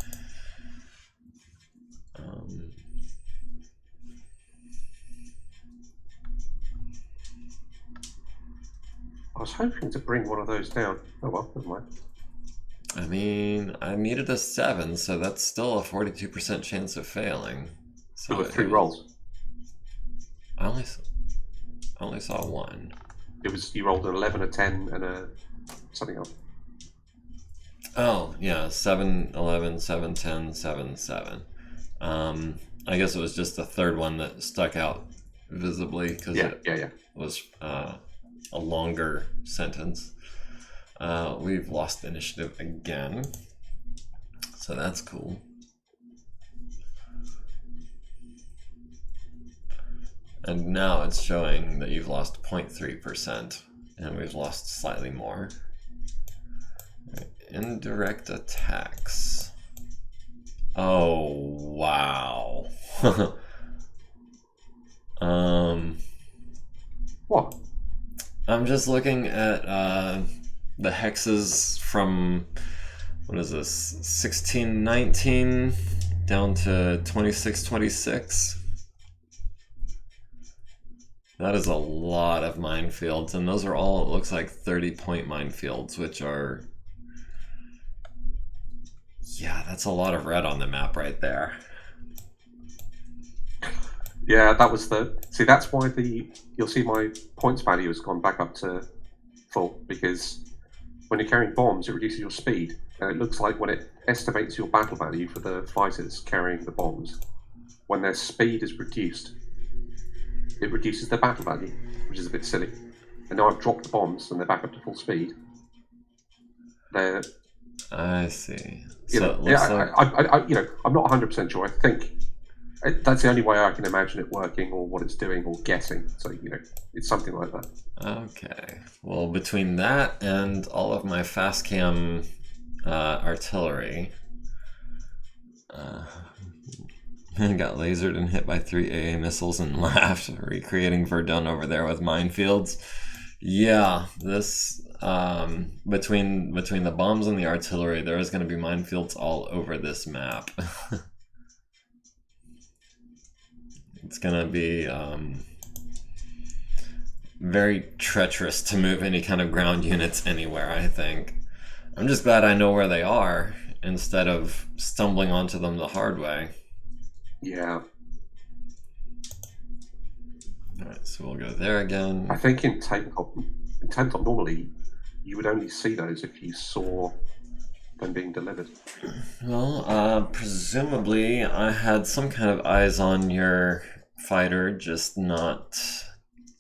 I was hoping to bring one of those down. Oh well, never mind. I mean, I needed a 7, so that's still a 42% chance of failing. So there were 3 rolls. I only saw 1. It was, you rolled an 11, a 10, and a something else. Oh, yeah, 7, 11, 7, 10, 7, 7. I guess it was just the third one that stuck out visibly because it was a longer sentence. We've lost initiative again, so that's cool. And now it's showing that you've lost 0.3%, and we've lost slightly more. Right. Indirect attacks. Oh, wow. um, What? I'm just looking at the hexes from, what is this, 1619 down to 2626. That is a lot of minefields, and those are all, it looks like, 30-point minefields, which are... Yeah, that's a lot of red on the map right there. Yeah, that was the... See, that's why you'll see my points value has gone back up to full, because when you're carrying bombs, it reduces your speed. And it looks like when it estimates your battle value for the fighters carrying the bombs, when their speed is reduced, it reduces their battle value, which is a bit silly. And now I've dropped the bombs and they're back up to full speed. They're... I see. You So know, it looks like... I'm not 100% sure. I think that's the only way I can imagine it working, or what it's doing, or guessing. So, it's something like that. Okay. Well, between that and all of my fast cam artillery, got lasered and hit by 3 AA missiles and laughed, recreating Verdun over there with minefields. Yeah, this between the bombs and the artillery, there is going to be minefields all over this map. It's going to be very treacherous to move any kind of ground units anywhere, I think. I'm just glad I know where they are instead of stumbling onto them the hard way. Yeah. Alright, so we'll go there again. I think in tabletop normally, you would only see those if you saw them being delivered. Well, presumably I had some kind of eyes on your fighter, just not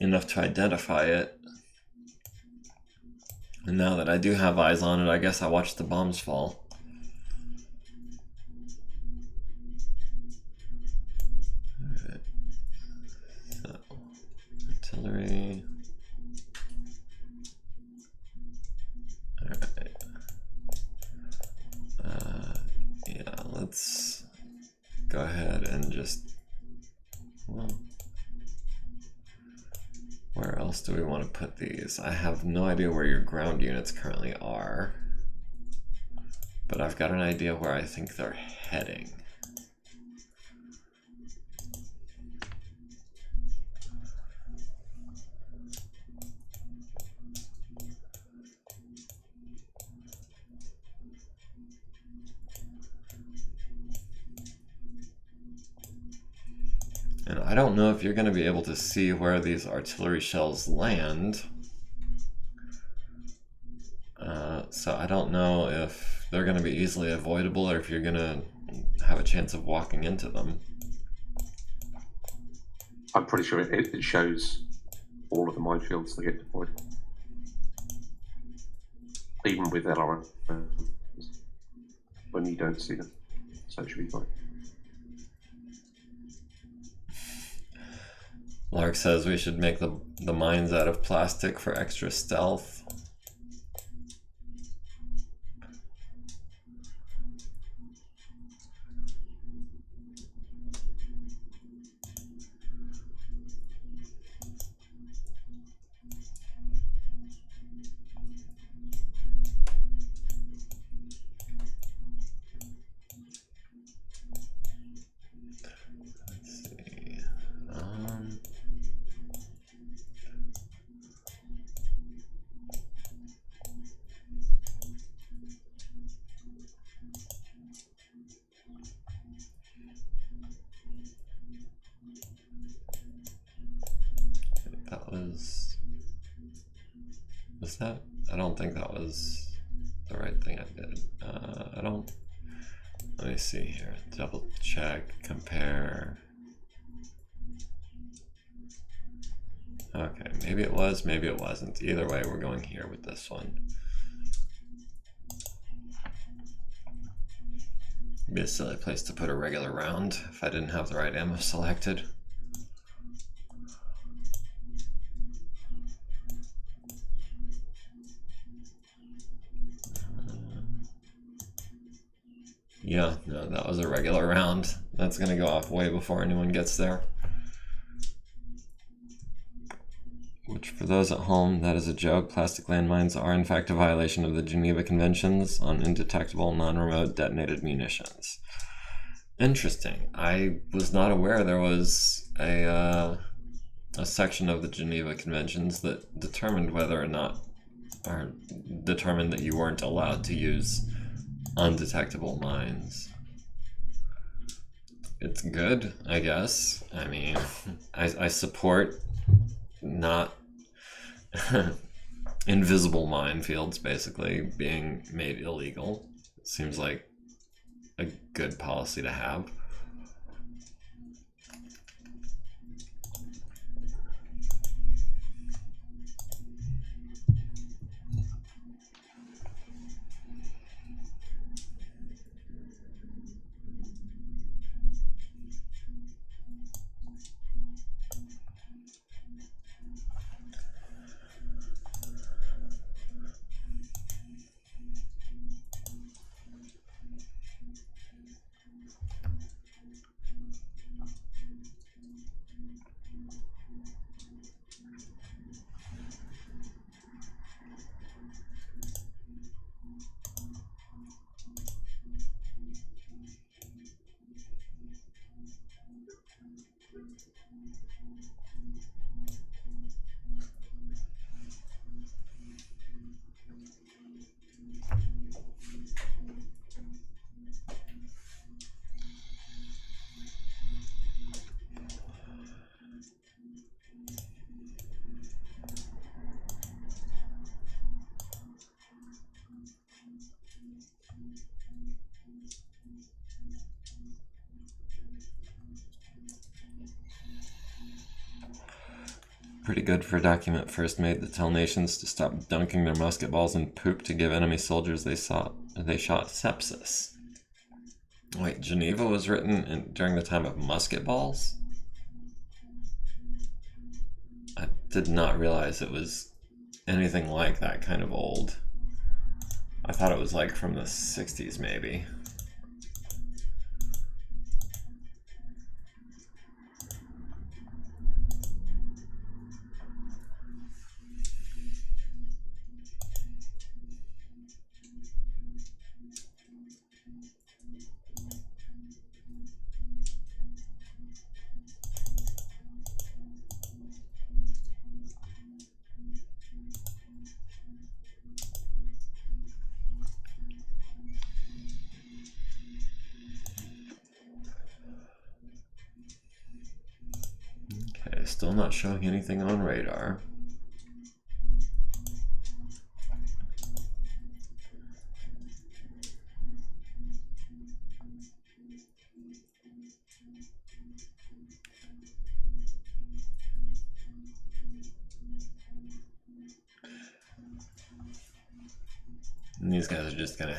enough to identify it. And now that I do have eyes on it, I guess I watched the bombs fall. Alright. So, artillery. Alright. Yeah, let's go ahead and just... Well, where else do we want to put these? I have no idea where your ground units currently are, but I've got an idea where I think they're heading. And I don't know if you're going to be able to see where these artillery shells land. So I don't know if they're going to be easily avoidable or if you're going to have a chance of walking into them. I'm pretty sure it shows all of the minefields that get deployed. Even with LRM, when you don't see them. So it should be fine. Lark says we should make the mines out of plastic for extra stealth. Was that? I don't think that was the right thing I did. Let me see here. Double check, compare. Okay, maybe it was, maybe it wasn't. Either way, we're going here with this one. It'd be a silly place to put a regular round if I didn't have the right ammo selected. Yeah, no, that was a regular round. That's gonna go off way before anyone gets there. Which, for those at home, that is a joke. Plastic landmines are in fact a violation of the Geneva Conventions on indetectable, non-remote detonated munitions. Interesting. I was not aware there was a section of the Geneva Conventions that determined whether or not, or determined that you weren't allowed to use undetectable mines. It's good, I guess. I mean, I support not invisible minefields basically being made illegal. It seems like a good policy to have. Pretty good for a document first made that tell nations to stop dunking their musket balls in poop to give enemy soldiers they shot sepsis. Wait, Geneva was written during the time of musket balls? I did not realize it was anything like that kind of old. I thought it was like from the 60s maybe. Okay, still not showing anything on radar. And these guys are just gonna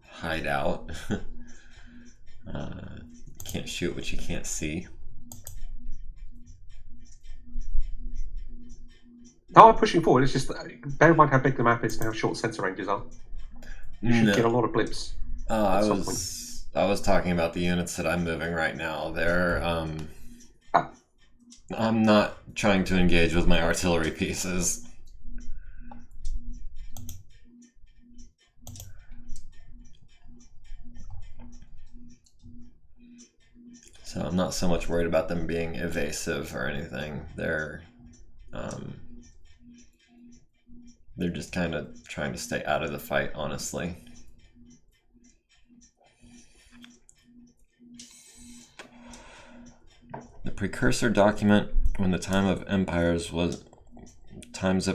hide out. Can't shoot what you can't see. No, I'm pushing forward. It's just bear in mind how big the map is and how short sensor ranges are. You should get a lot of blips. I was talking about the units that I'm moving right now. They're I'm not trying to engage with my artillery pieces. So I'm not so much worried about them being evasive or anything. They're just kind of trying to stay out of the fight, honestly. The precursor document when the times of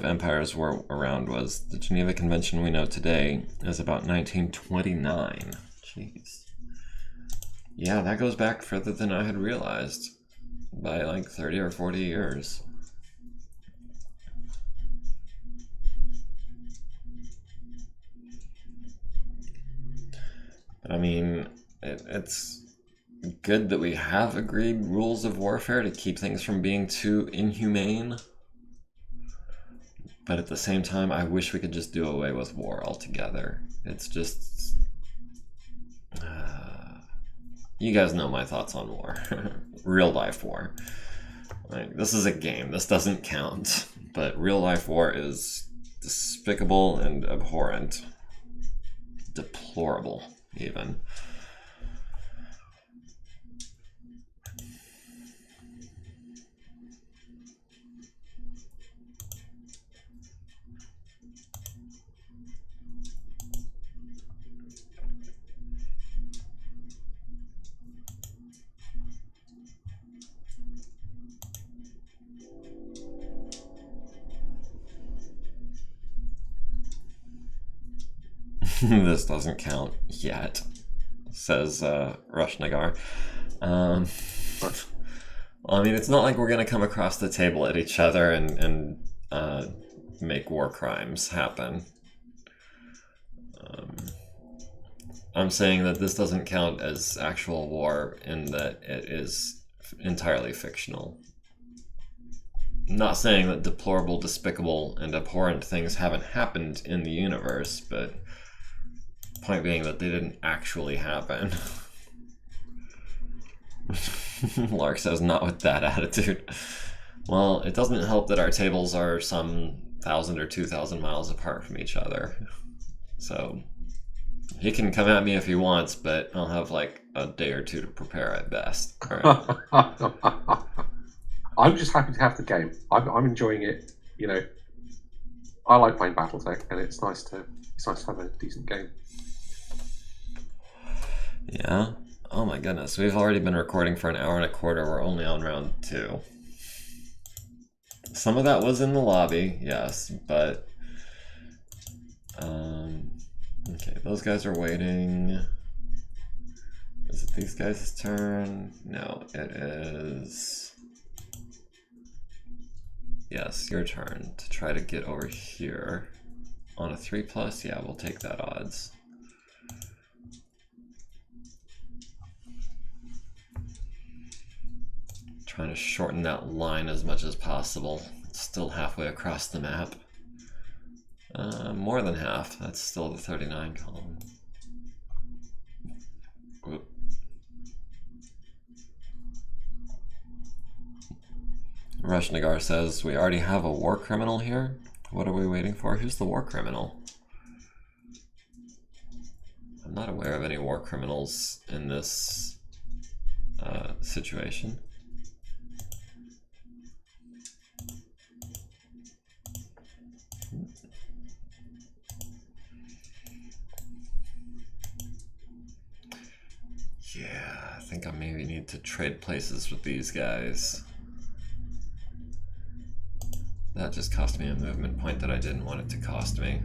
empires were around was the Geneva Convention we know today is about 1929. Jeez. Yeah, that goes back further than I had realized by like 30 or 40 years. But I mean, it's good that we have agreed rules of warfare to keep things from being too inhumane. But at the same time, I wish we could just do away with war altogether. It's just... you guys know my thoughts on war. Real life war. Like, this is a game. This doesn't count. But real life war is despicable and abhorrent. Deplorable, even. This doesn't count yet, says Rushnagar. Well, I mean, it's not like we're going to come across the table at each other and make war crimes happen. I'm saying that this doesn't count as actual war in that it is entirely fictional. I'm not saying that deplorable, despicable, and abhorrent things haven't happened in the universe, but point being that they didn't actually happen. Lark says, not with that attitude. Well, it doesn't help that our tables are some 1,000 or 2,000 miles apart from each other. So he can come at me if he wants, but I'll have like a day or two to prepare at best. All right. I'm just happy to have the game. I'm enjoying it. You know, I like playing BattleTech, and it's nice to have a decent game. Yeah. Oh my goodness, we've already been recording for an hour and a quarter. We're only on round 2. Some of that was in the lobby, yes, but okay, those guys are waiting. Is it these guys' turn? No, it is, yes, your turn to try to get over here on a 3+. Yeah, we'll take that odds. Trying to shorten that line as much as possible. It's still halfway across the map. More than half. That's still the 39 column. Oop. Rushnagar says, we already have a war criminal here? What are we waiting for? Who's the war criminal? I'm not aware of any war criminals in this situation. Yeah, I think I maybe need to trade places with these guys. That just cost me a movement point that I didn't want it to cost me.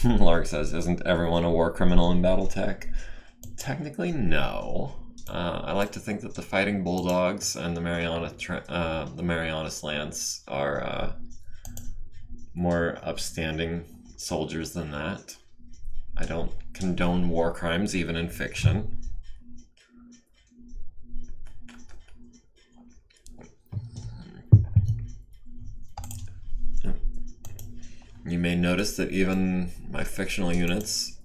Lark says, isn't everyone a war criminal in BattleTech? Technically, no. I like to think that the Fighting Bulldogs and the Marianas Lance are more upstanding soldiers than that. I don't condone war crimes, even in fiction. You may notice that even my fictional units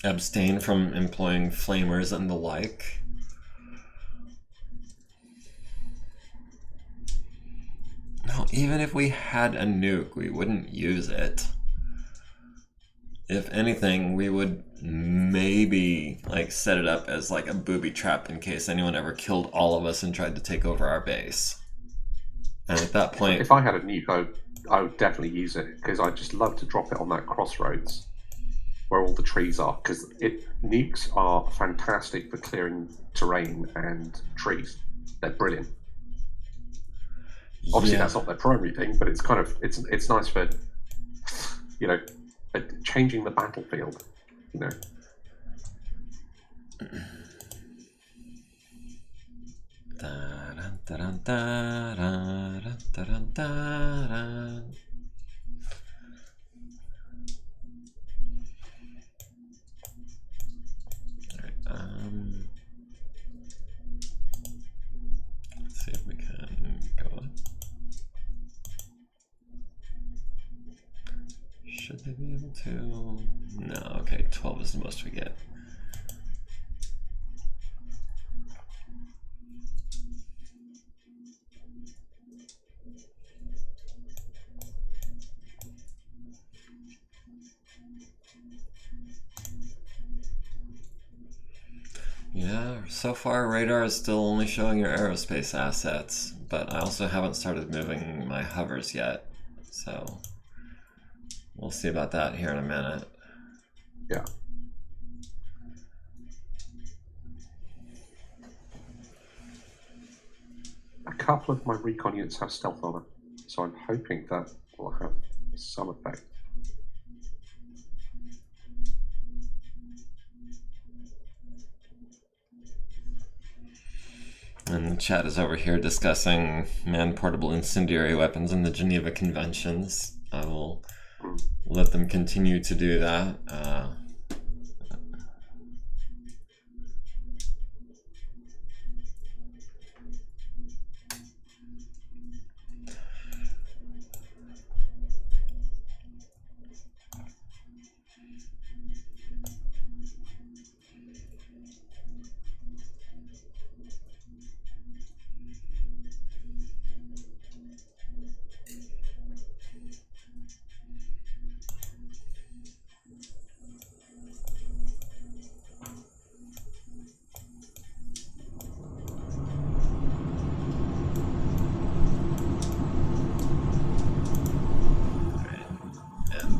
abstain from employing flamers and the like. No, even if we had a nuke, we wouldn't use it. If anything, we would maybe like set it up as like a booby trap in case anyone ever killed all of us and tried to take over our base. And at that point, if I had a nuke, I would definitely use it, because I'd just love to drop it on that crossroads where all the trees are, because nukes are fantastic for clearing terrain and trees. They're brilliant. Obviously, that's not their primary thing, but it's kind of it's nice for, you know, changing the battlefield. You know. Let's see if we can go up. they be able to? No, okay, 12 is the most we get. Yeah, so far radar is still only showing your aerospace assets, but I also haven't started moving my hovers yet, so we'll see about that here in a minute. Yeah. A couple of my recon units have stealth armor, so I'm hoping that will have some effect. And the chat is over here discussing man-portable incendiary weapons in the Geneva Conventions. I will let them continue to do that.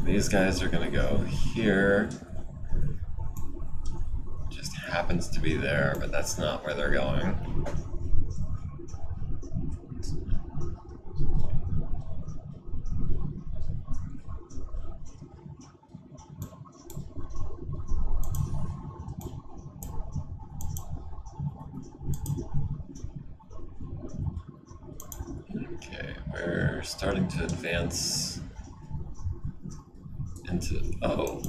These guys are gonna go here. Just happens to be there, but that's not where they're going. Okay, we're starting to advance into... Oh,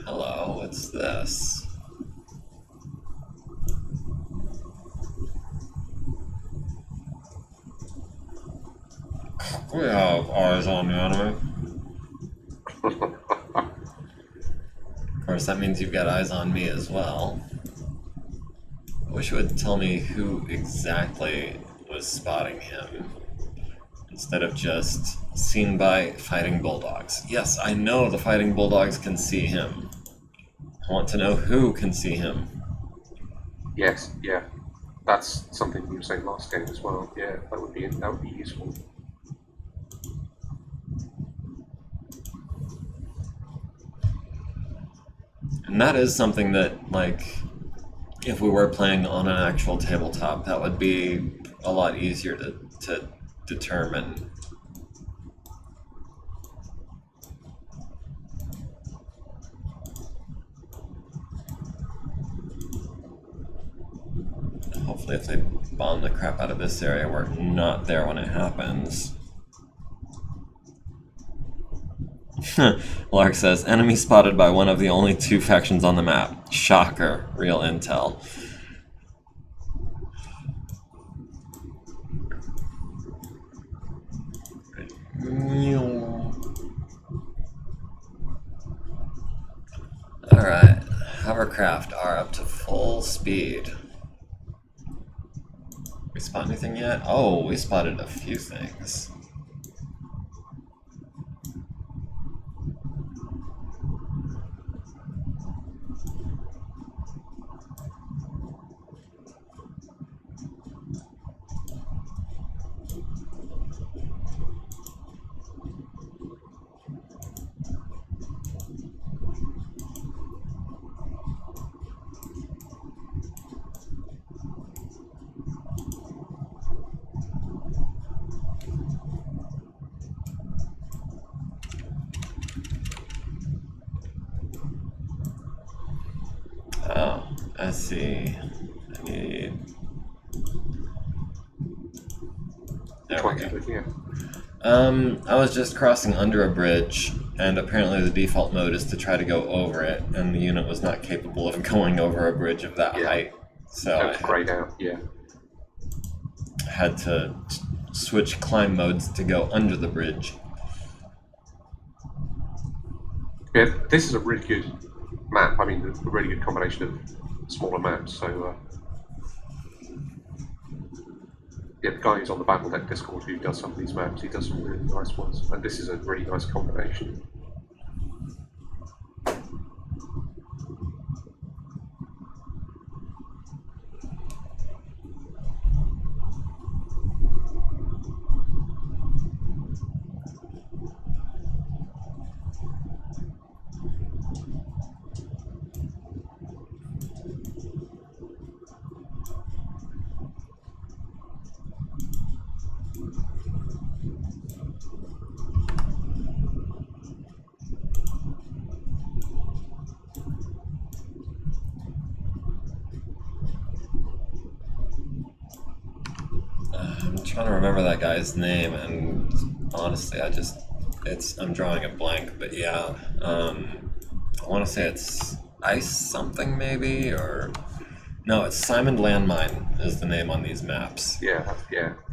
hello, what's this? We have eyes on the enemy. Of course, that means you've got eyes on me as well. I wish it would tell me who exactly was spotting him, instead of just seen by fighting bulldogs. Yes, I know the fighting bulldogs can see him. I want to know who can see him. Yes, yeah. That's something you were saying last game as well. Yeah, that would be useful. And that is something that, like, if we were playing on an actual tabletop, that would be a lot easier to determine. Hopefully if they bomb the crap out of this area, we're not there when it happens. Lark says, enemy spotted by one of the only two factions on the map. Shocker. Real intel. Alright, hovercraft are up to full speed. We spot anything yet? Oh, we spotted a few things. Oh, I see. I need... There we go. I was just crossing under a bridge, and apparently the default mode is to try to go over it, and the unit was not capable of going over a bridge of that height. So I had to switch climb modes to go under the bridge. Yeah, this is a really good map. I mean, a really good combination of smaller maps. So, yeah, the guy who's on the Battle Deck Discord who does some of these maps, he does some really nice ones, and this is a really nice combination. I'm trying to remember that guy's name, and honestly, I'm drawing a blank. But yeah, I want to say it's Ice something maybe, or no, it's Simon Landmine is the name on these maps. Yeah,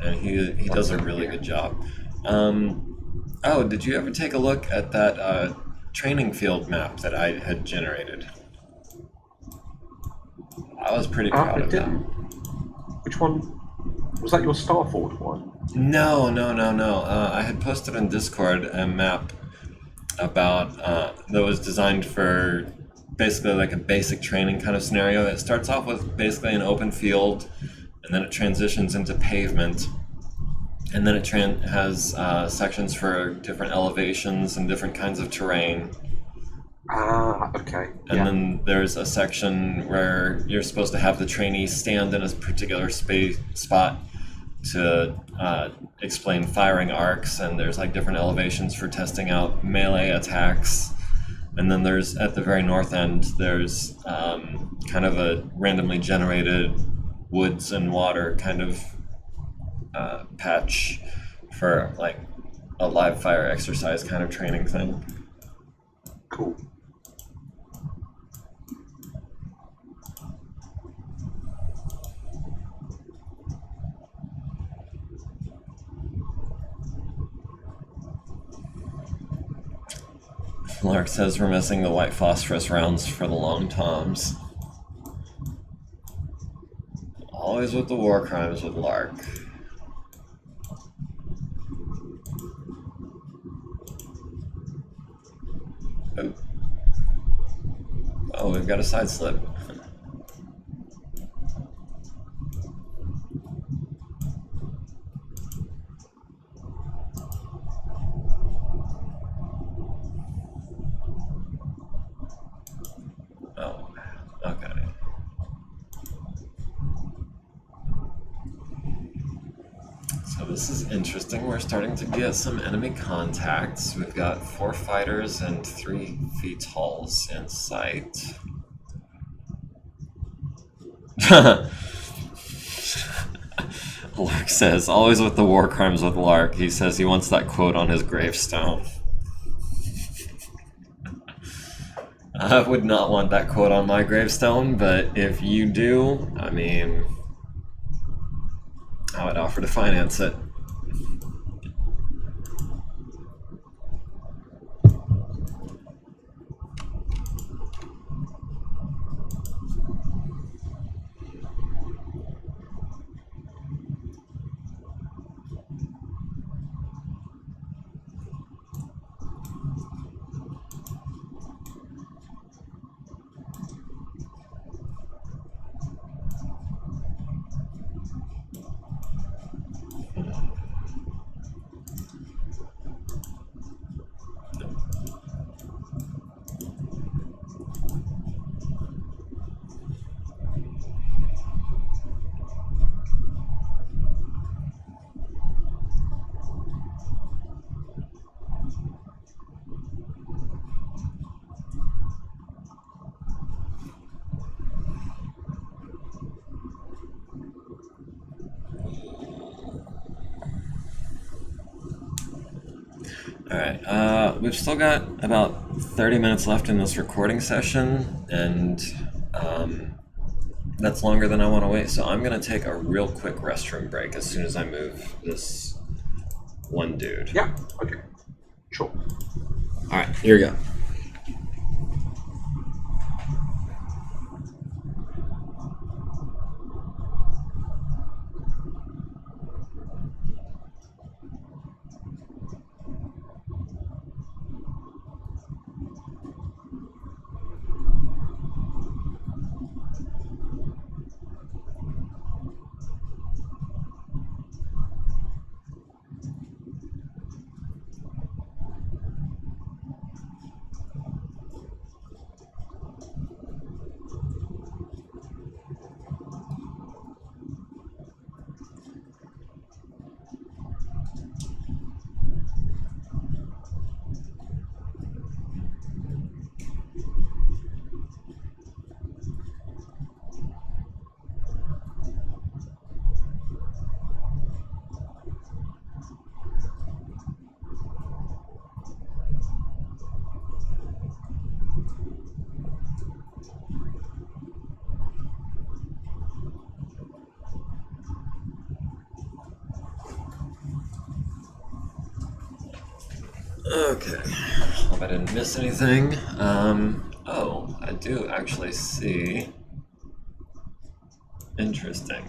And he does a really good job. Oh, did you ever take a look at that training field map that I had generated? I was pretty proud of that. Which one? Was that your Starford one? No. I had posted in Discord a map about that was designed for basically like a basic training kind of scenario. It starts off with basically an open field, and then it transitions into pavement, and then it has sections for different elevations and different kinds of terrain. Ah, okay. And then there's a section where you're supposed to have the trainee stand in a particular spot to explain firing arcs, and there's like different elevations for testing out melee attacks. And then there's, at the very north end, there's kind of a randomly generated woods and water kind of patch for like a live fire exercise kind of training thing. Cool. Lark says we're missing the white phosphorus rounds for the long toms. Always with the war crimes with Lark. Oh, we've got a side slip. Oh, okay. So this is interesting. We're starting to get some enemy contacts. We've got 4 fighters and 3 VTOLs in sight. Lark says, always with the war crimes with Lark. He says he wants that quote on his gravestone. I would not want that quote on my gravestone, but if you do, I mean, I would offer to finance it. Alright, we've still got about 30 minutes left in this recording session, and that's longer than I want to wait, so I'm going to take a real quick restroom break as soon as I move this one dude. Yeah, okay. Sure. Alright, here we go. Okay. Hope I didn't miss anything. Oh, I do actually see. Interesting.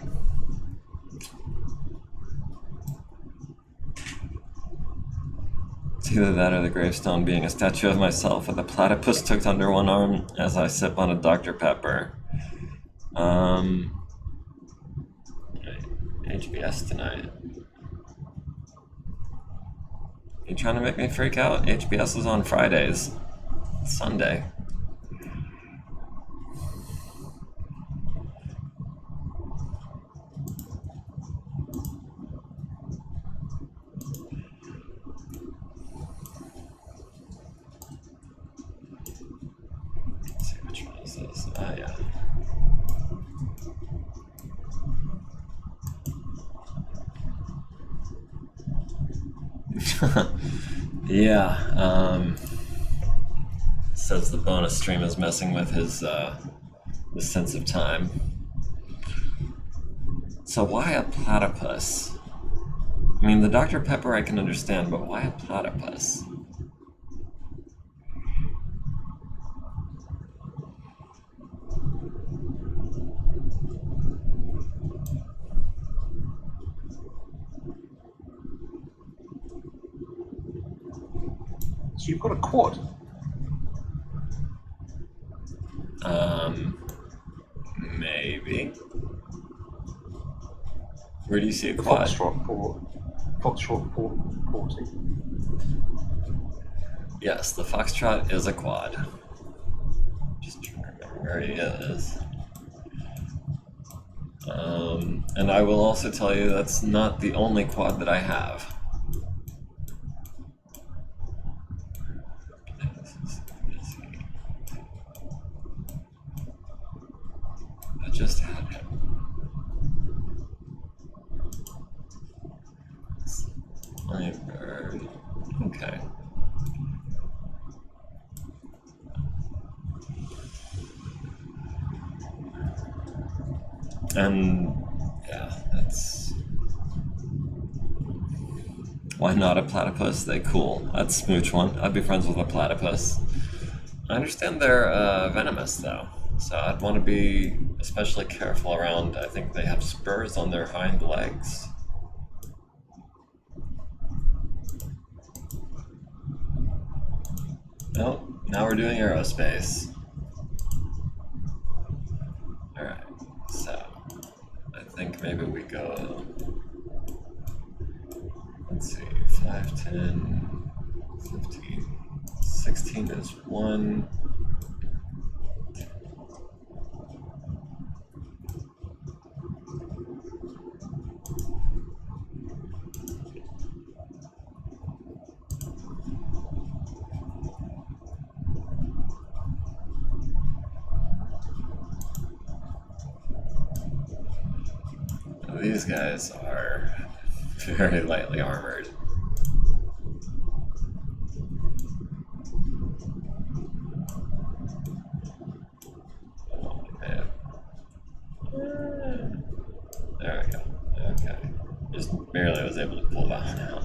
It's either that or the gravestone being a statue of myself with a platypus tucked under one arm as I sip on a Dr. Pepper. HBS tonight. You trying to make me freak out? HBS is on Fridays. It's Sunday. Let's see, which one is this? Ah, yeah. Yeah, says the bonus stream is messing with his sense of time. So why a platypus? I mean, the Dr. Pepper I can understand, but why a platypus? So you've got a quad. Maybe. Where do you see a The quad? Foxtrot 40. Yes, the Foxtrot is a quad. Just trying to remember where he is. And I will also tell you that's not the only quad that I have. I just had him. Bird. Okay. And yeah, that's why not a platypus? They cool. I'd smooch one. I'd be friends with a platypus. I understand they're venomous though, so I'd want to be especially careful around. I think they have spurs on their hind legs. Oh, now we're doing aerospace. Alright, so I think maybe we go, let's see, 5, 10, 15, 16 is 1. These guys are very lightly armored. Oh, man. There we go. Okay. Just barely was able to pull that one out.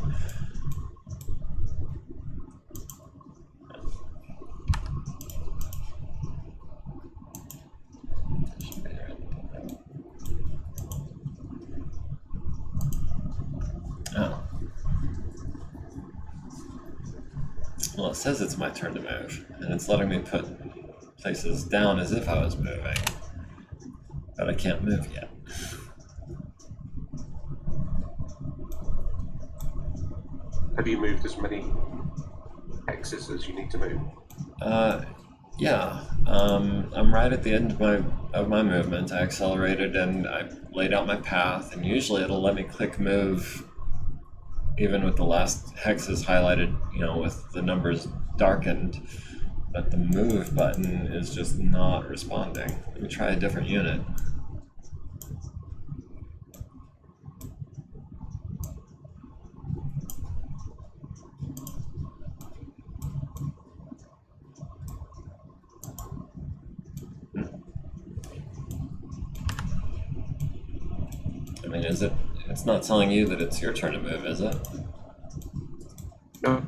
Oh. Well, it says it's my turn to move, and it's letting me put places down as if I was moving, but I can't move yet. Have you moved as many X's as you need to move? Yeah. I'm right at the end of my movement. I accelerated and I laid out my path, and usually it'll let me click move even with the last hexes highlighted, with the numbers darkened, but the move button is just not responding. Let me try a different unit. I mean, it's not telling you that it's your turn to move, is it? No.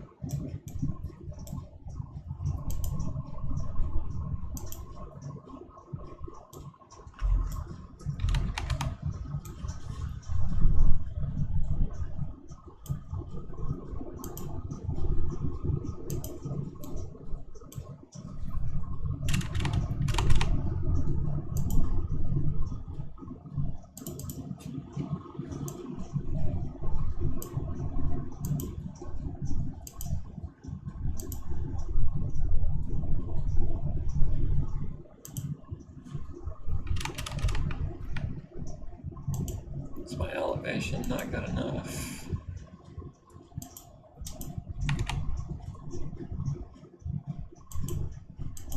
elevation not good enough?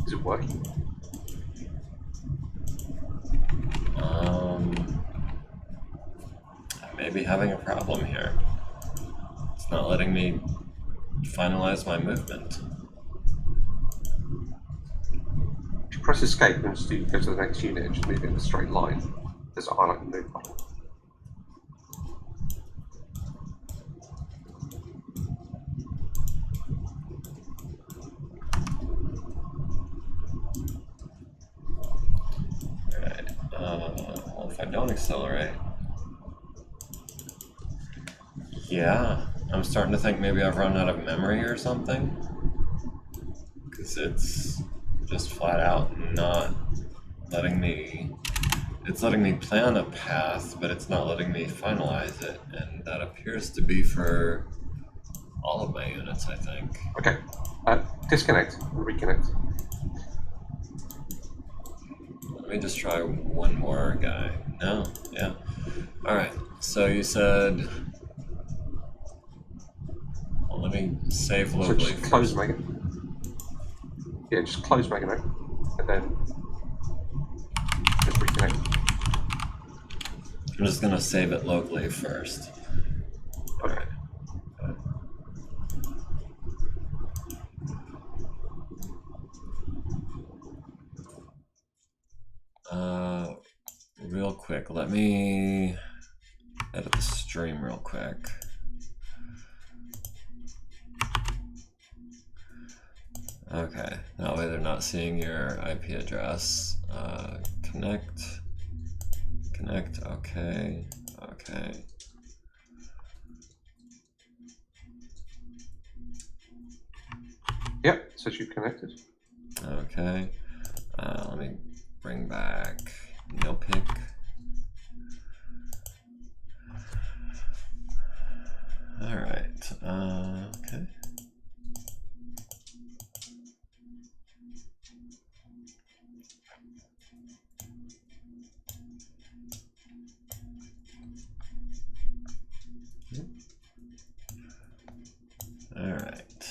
Is it working? I may be having a problem here. It's not letting me finalize my movement. If you press escape and just go to the next unit and just move it in a straight line, there's a highlight and move button. Alright, well, if I don't accelerate... Yeah, I'm starting to think maybe I've run out of memory or something. Because it's just flat out not letting me... It's letting me plan a path, but it's not letting me finalize it. And that appears to be for all of my units, I think. Okay, disconnect and reconnect. Let me just try one more guy. No? Yeah. Alright, so you said... Well, let me save So locally just close first. Mega. Yeah, just close MegaMek and then just reconnect. I'm just gonna save it locally first. Okay. Real quick, let me edit the stream real quick. Okay, that way they're not seeing your IP address. Connect, okay, okay. Yep, says you've connected. Okay, let me bring back no pick. All right, okay. All right,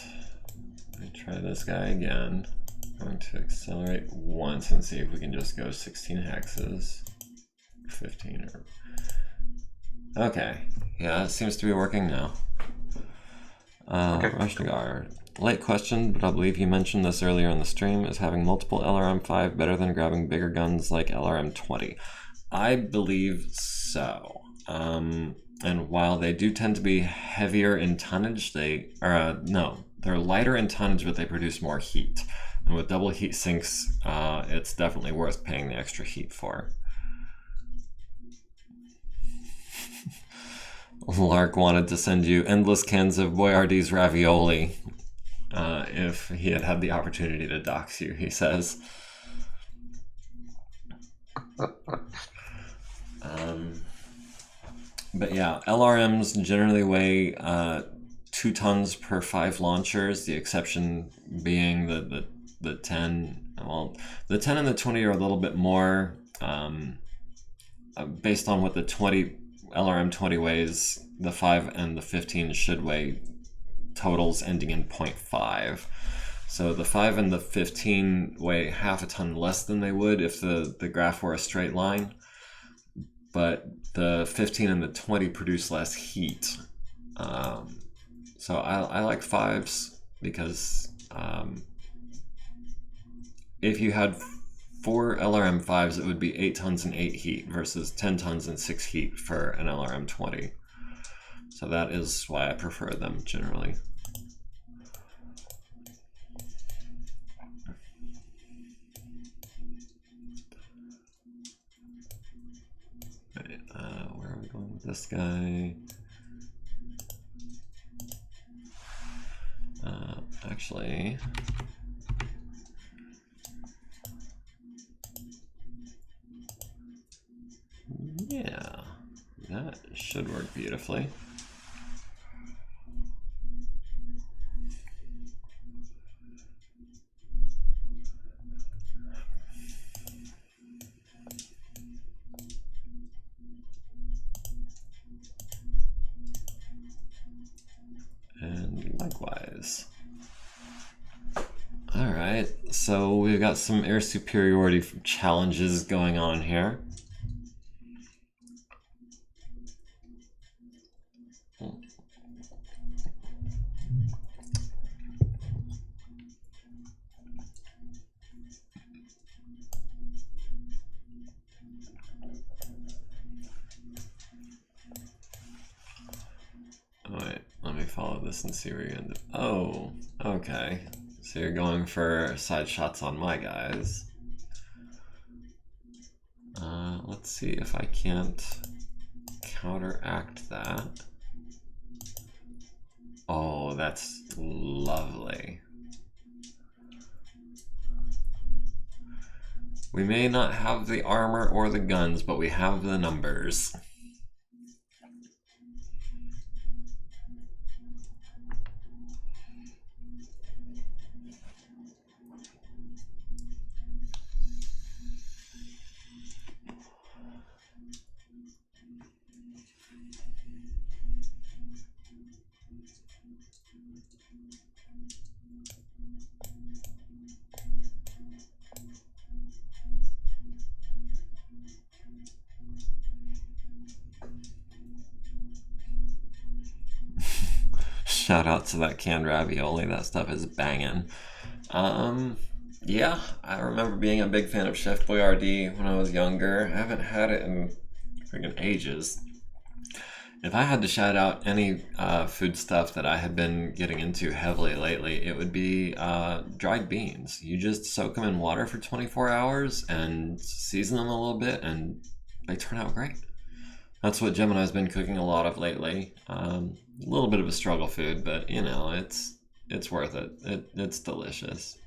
let me try this guy again. I'm going to accelerate once and see if we can just go 16 hexes, 15 or... Okay, yeah, it seems to be working now. Okay. Rashnagar, late question, but I believe you mentioned this earlier in the stream, is having multiple LRM-5 better than grabbing bigger guns like LRM-20? I believe so. And while they do tend to be heavier in tonnage, they're lighter in tonnage, but they produce more heat. And with double heat sinks, it's definitely worth paying the extra heat for. Lark wanted to send you endless cans of Boyardee's ravioli if he had had the opportunity to dox you, he says. But yeah, LRMs generally weigh 2 tons per 5 launchers, the exception being the 10. Well, the 10 and the 20 are a little bit more based on what the 20 LRM-20 weighs. The 5 and the 15 should weigh totals ending in 0.5. So the 5 and the 15 weigh half a ton less than they would if the graph were a straight line. But the 15 and the 20 produce less heat. So I like 5s because if you had 4 LRM-5s, it would be 8 tons and 8 heat versus 10 tons and 6 heat for an LRM-20. So that is why I prefer them generally. Right, where are we going with this guy? Actually, yeah, that should work beautifully. so we've got some air superiority challenges going on here. Wait, let me follow this and see where you end up. Oh, okay. So you're going for side shots on my guys. Let's see if I can't counteract that. Oh, that's lovely. We may not have the armor or the guns, but we have the numbers. Shout out to that canned ravioli, that stuff is banging. Yeah, I remember being a big fan of Chef Boyardee when I was younger. I haven't had it in freaking ages. If I had to shout out any food stuff that I had been getting into heavily lately, it would be dried beans. You just soak them in water for 24 hours and season them a little bit, and they turn out great. That's what Gemini's been cooking a lot of lately. A little bit of a struggle food, but you know, it's worth it. It's delicious.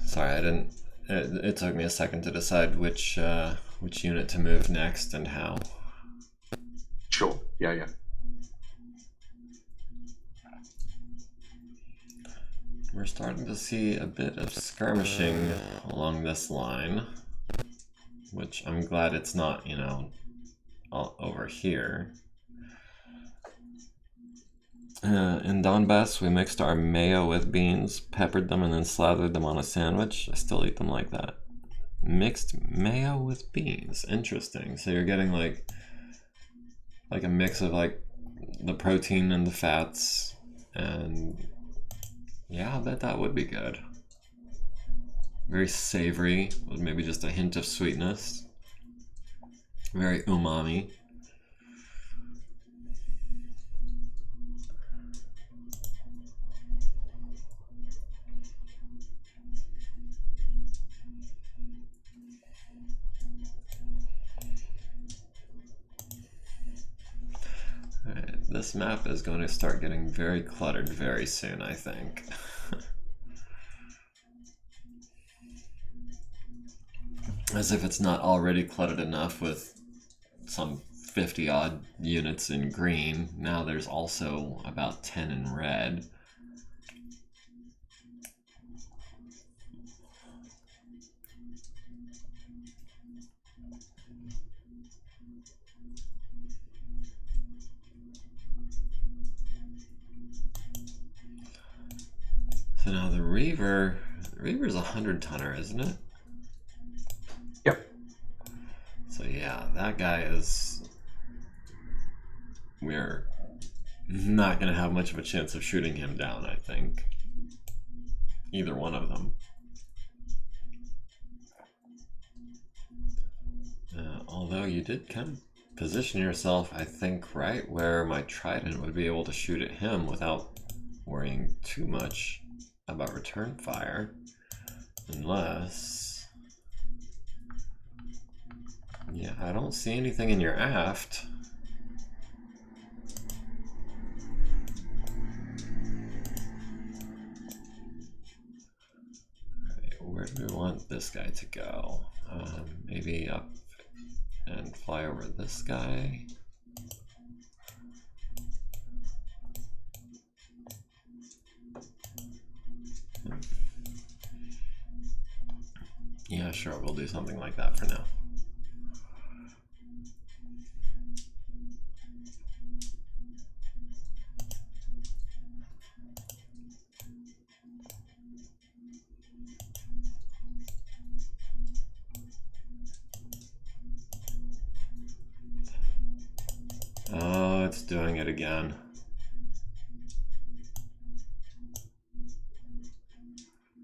Sorry, I didn't. It took me a second to decide which unit to move next and how. Sure. Yeah. We're starting to see a bit of skirmishing along this line, which I'm glad it's not, you know, all over here. In Donbass, we mixed our mayo with beans, peppered them, and then slathered them on a sandwich. I still eat them like that. Mixed mayo with beans. Interesting. So you're getting like a mix of like the protein and the fats, and yeah, I bet that would be good. Very savory with maybe just a hint of sweetness. Very umami. This map is going to start getting very cluttered very soon, I think. As if it's not already cluttered enough with some 50 odd units in green. Now there's also about 10 in red. So now the Reaver's a 100-tonner, isn't it? Yep. So yeah, that guy is... We're not going to have much of a chance of shooting him down, I think. Either one of them. Although you did kind of position yourself, I think, right where my trident would be able to shoot at him without worrying too much about return fire. Unless... Yeah, I don't see anything in your aft. Where do we want this guy to go? Maybe up and fly over this guy. Yeah, sure, we'll do something like that for now. Oh, it's doing it again.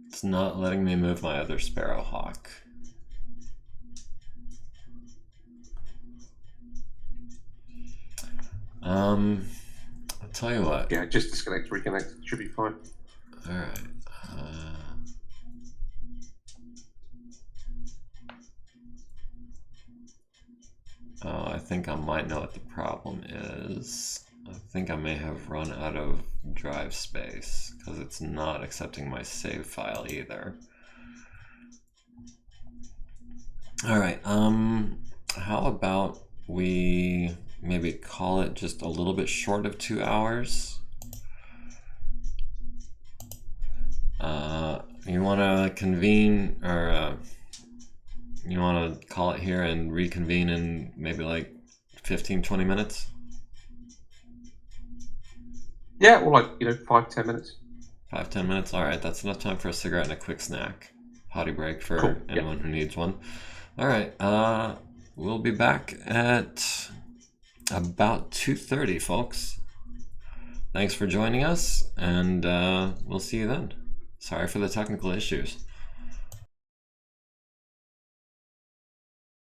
It's not letting me move my other Sparrowhawk. I'll tell you what. Yeah, just disconnect, reconnect. Should be fine. All right. Oh, I think I might know what the problem is. I think I may have run out of drive space because it's not accepting my save file either. All right. How about we maybe call it just a little bit short of 2 hours? You want to convene, or you want to call it here and reconvene in maybe like 15-20 minutes? Yeah, or like 5-10 minutes. 5-10 minutes. All right, that's enough time for a cigarette and a quick snack. Potty break for Cool. anyone who needs one. All right, we'll be back at about 2:30, folks. Thanks for joining us, and we'll see you then. Sorry for the technical issues.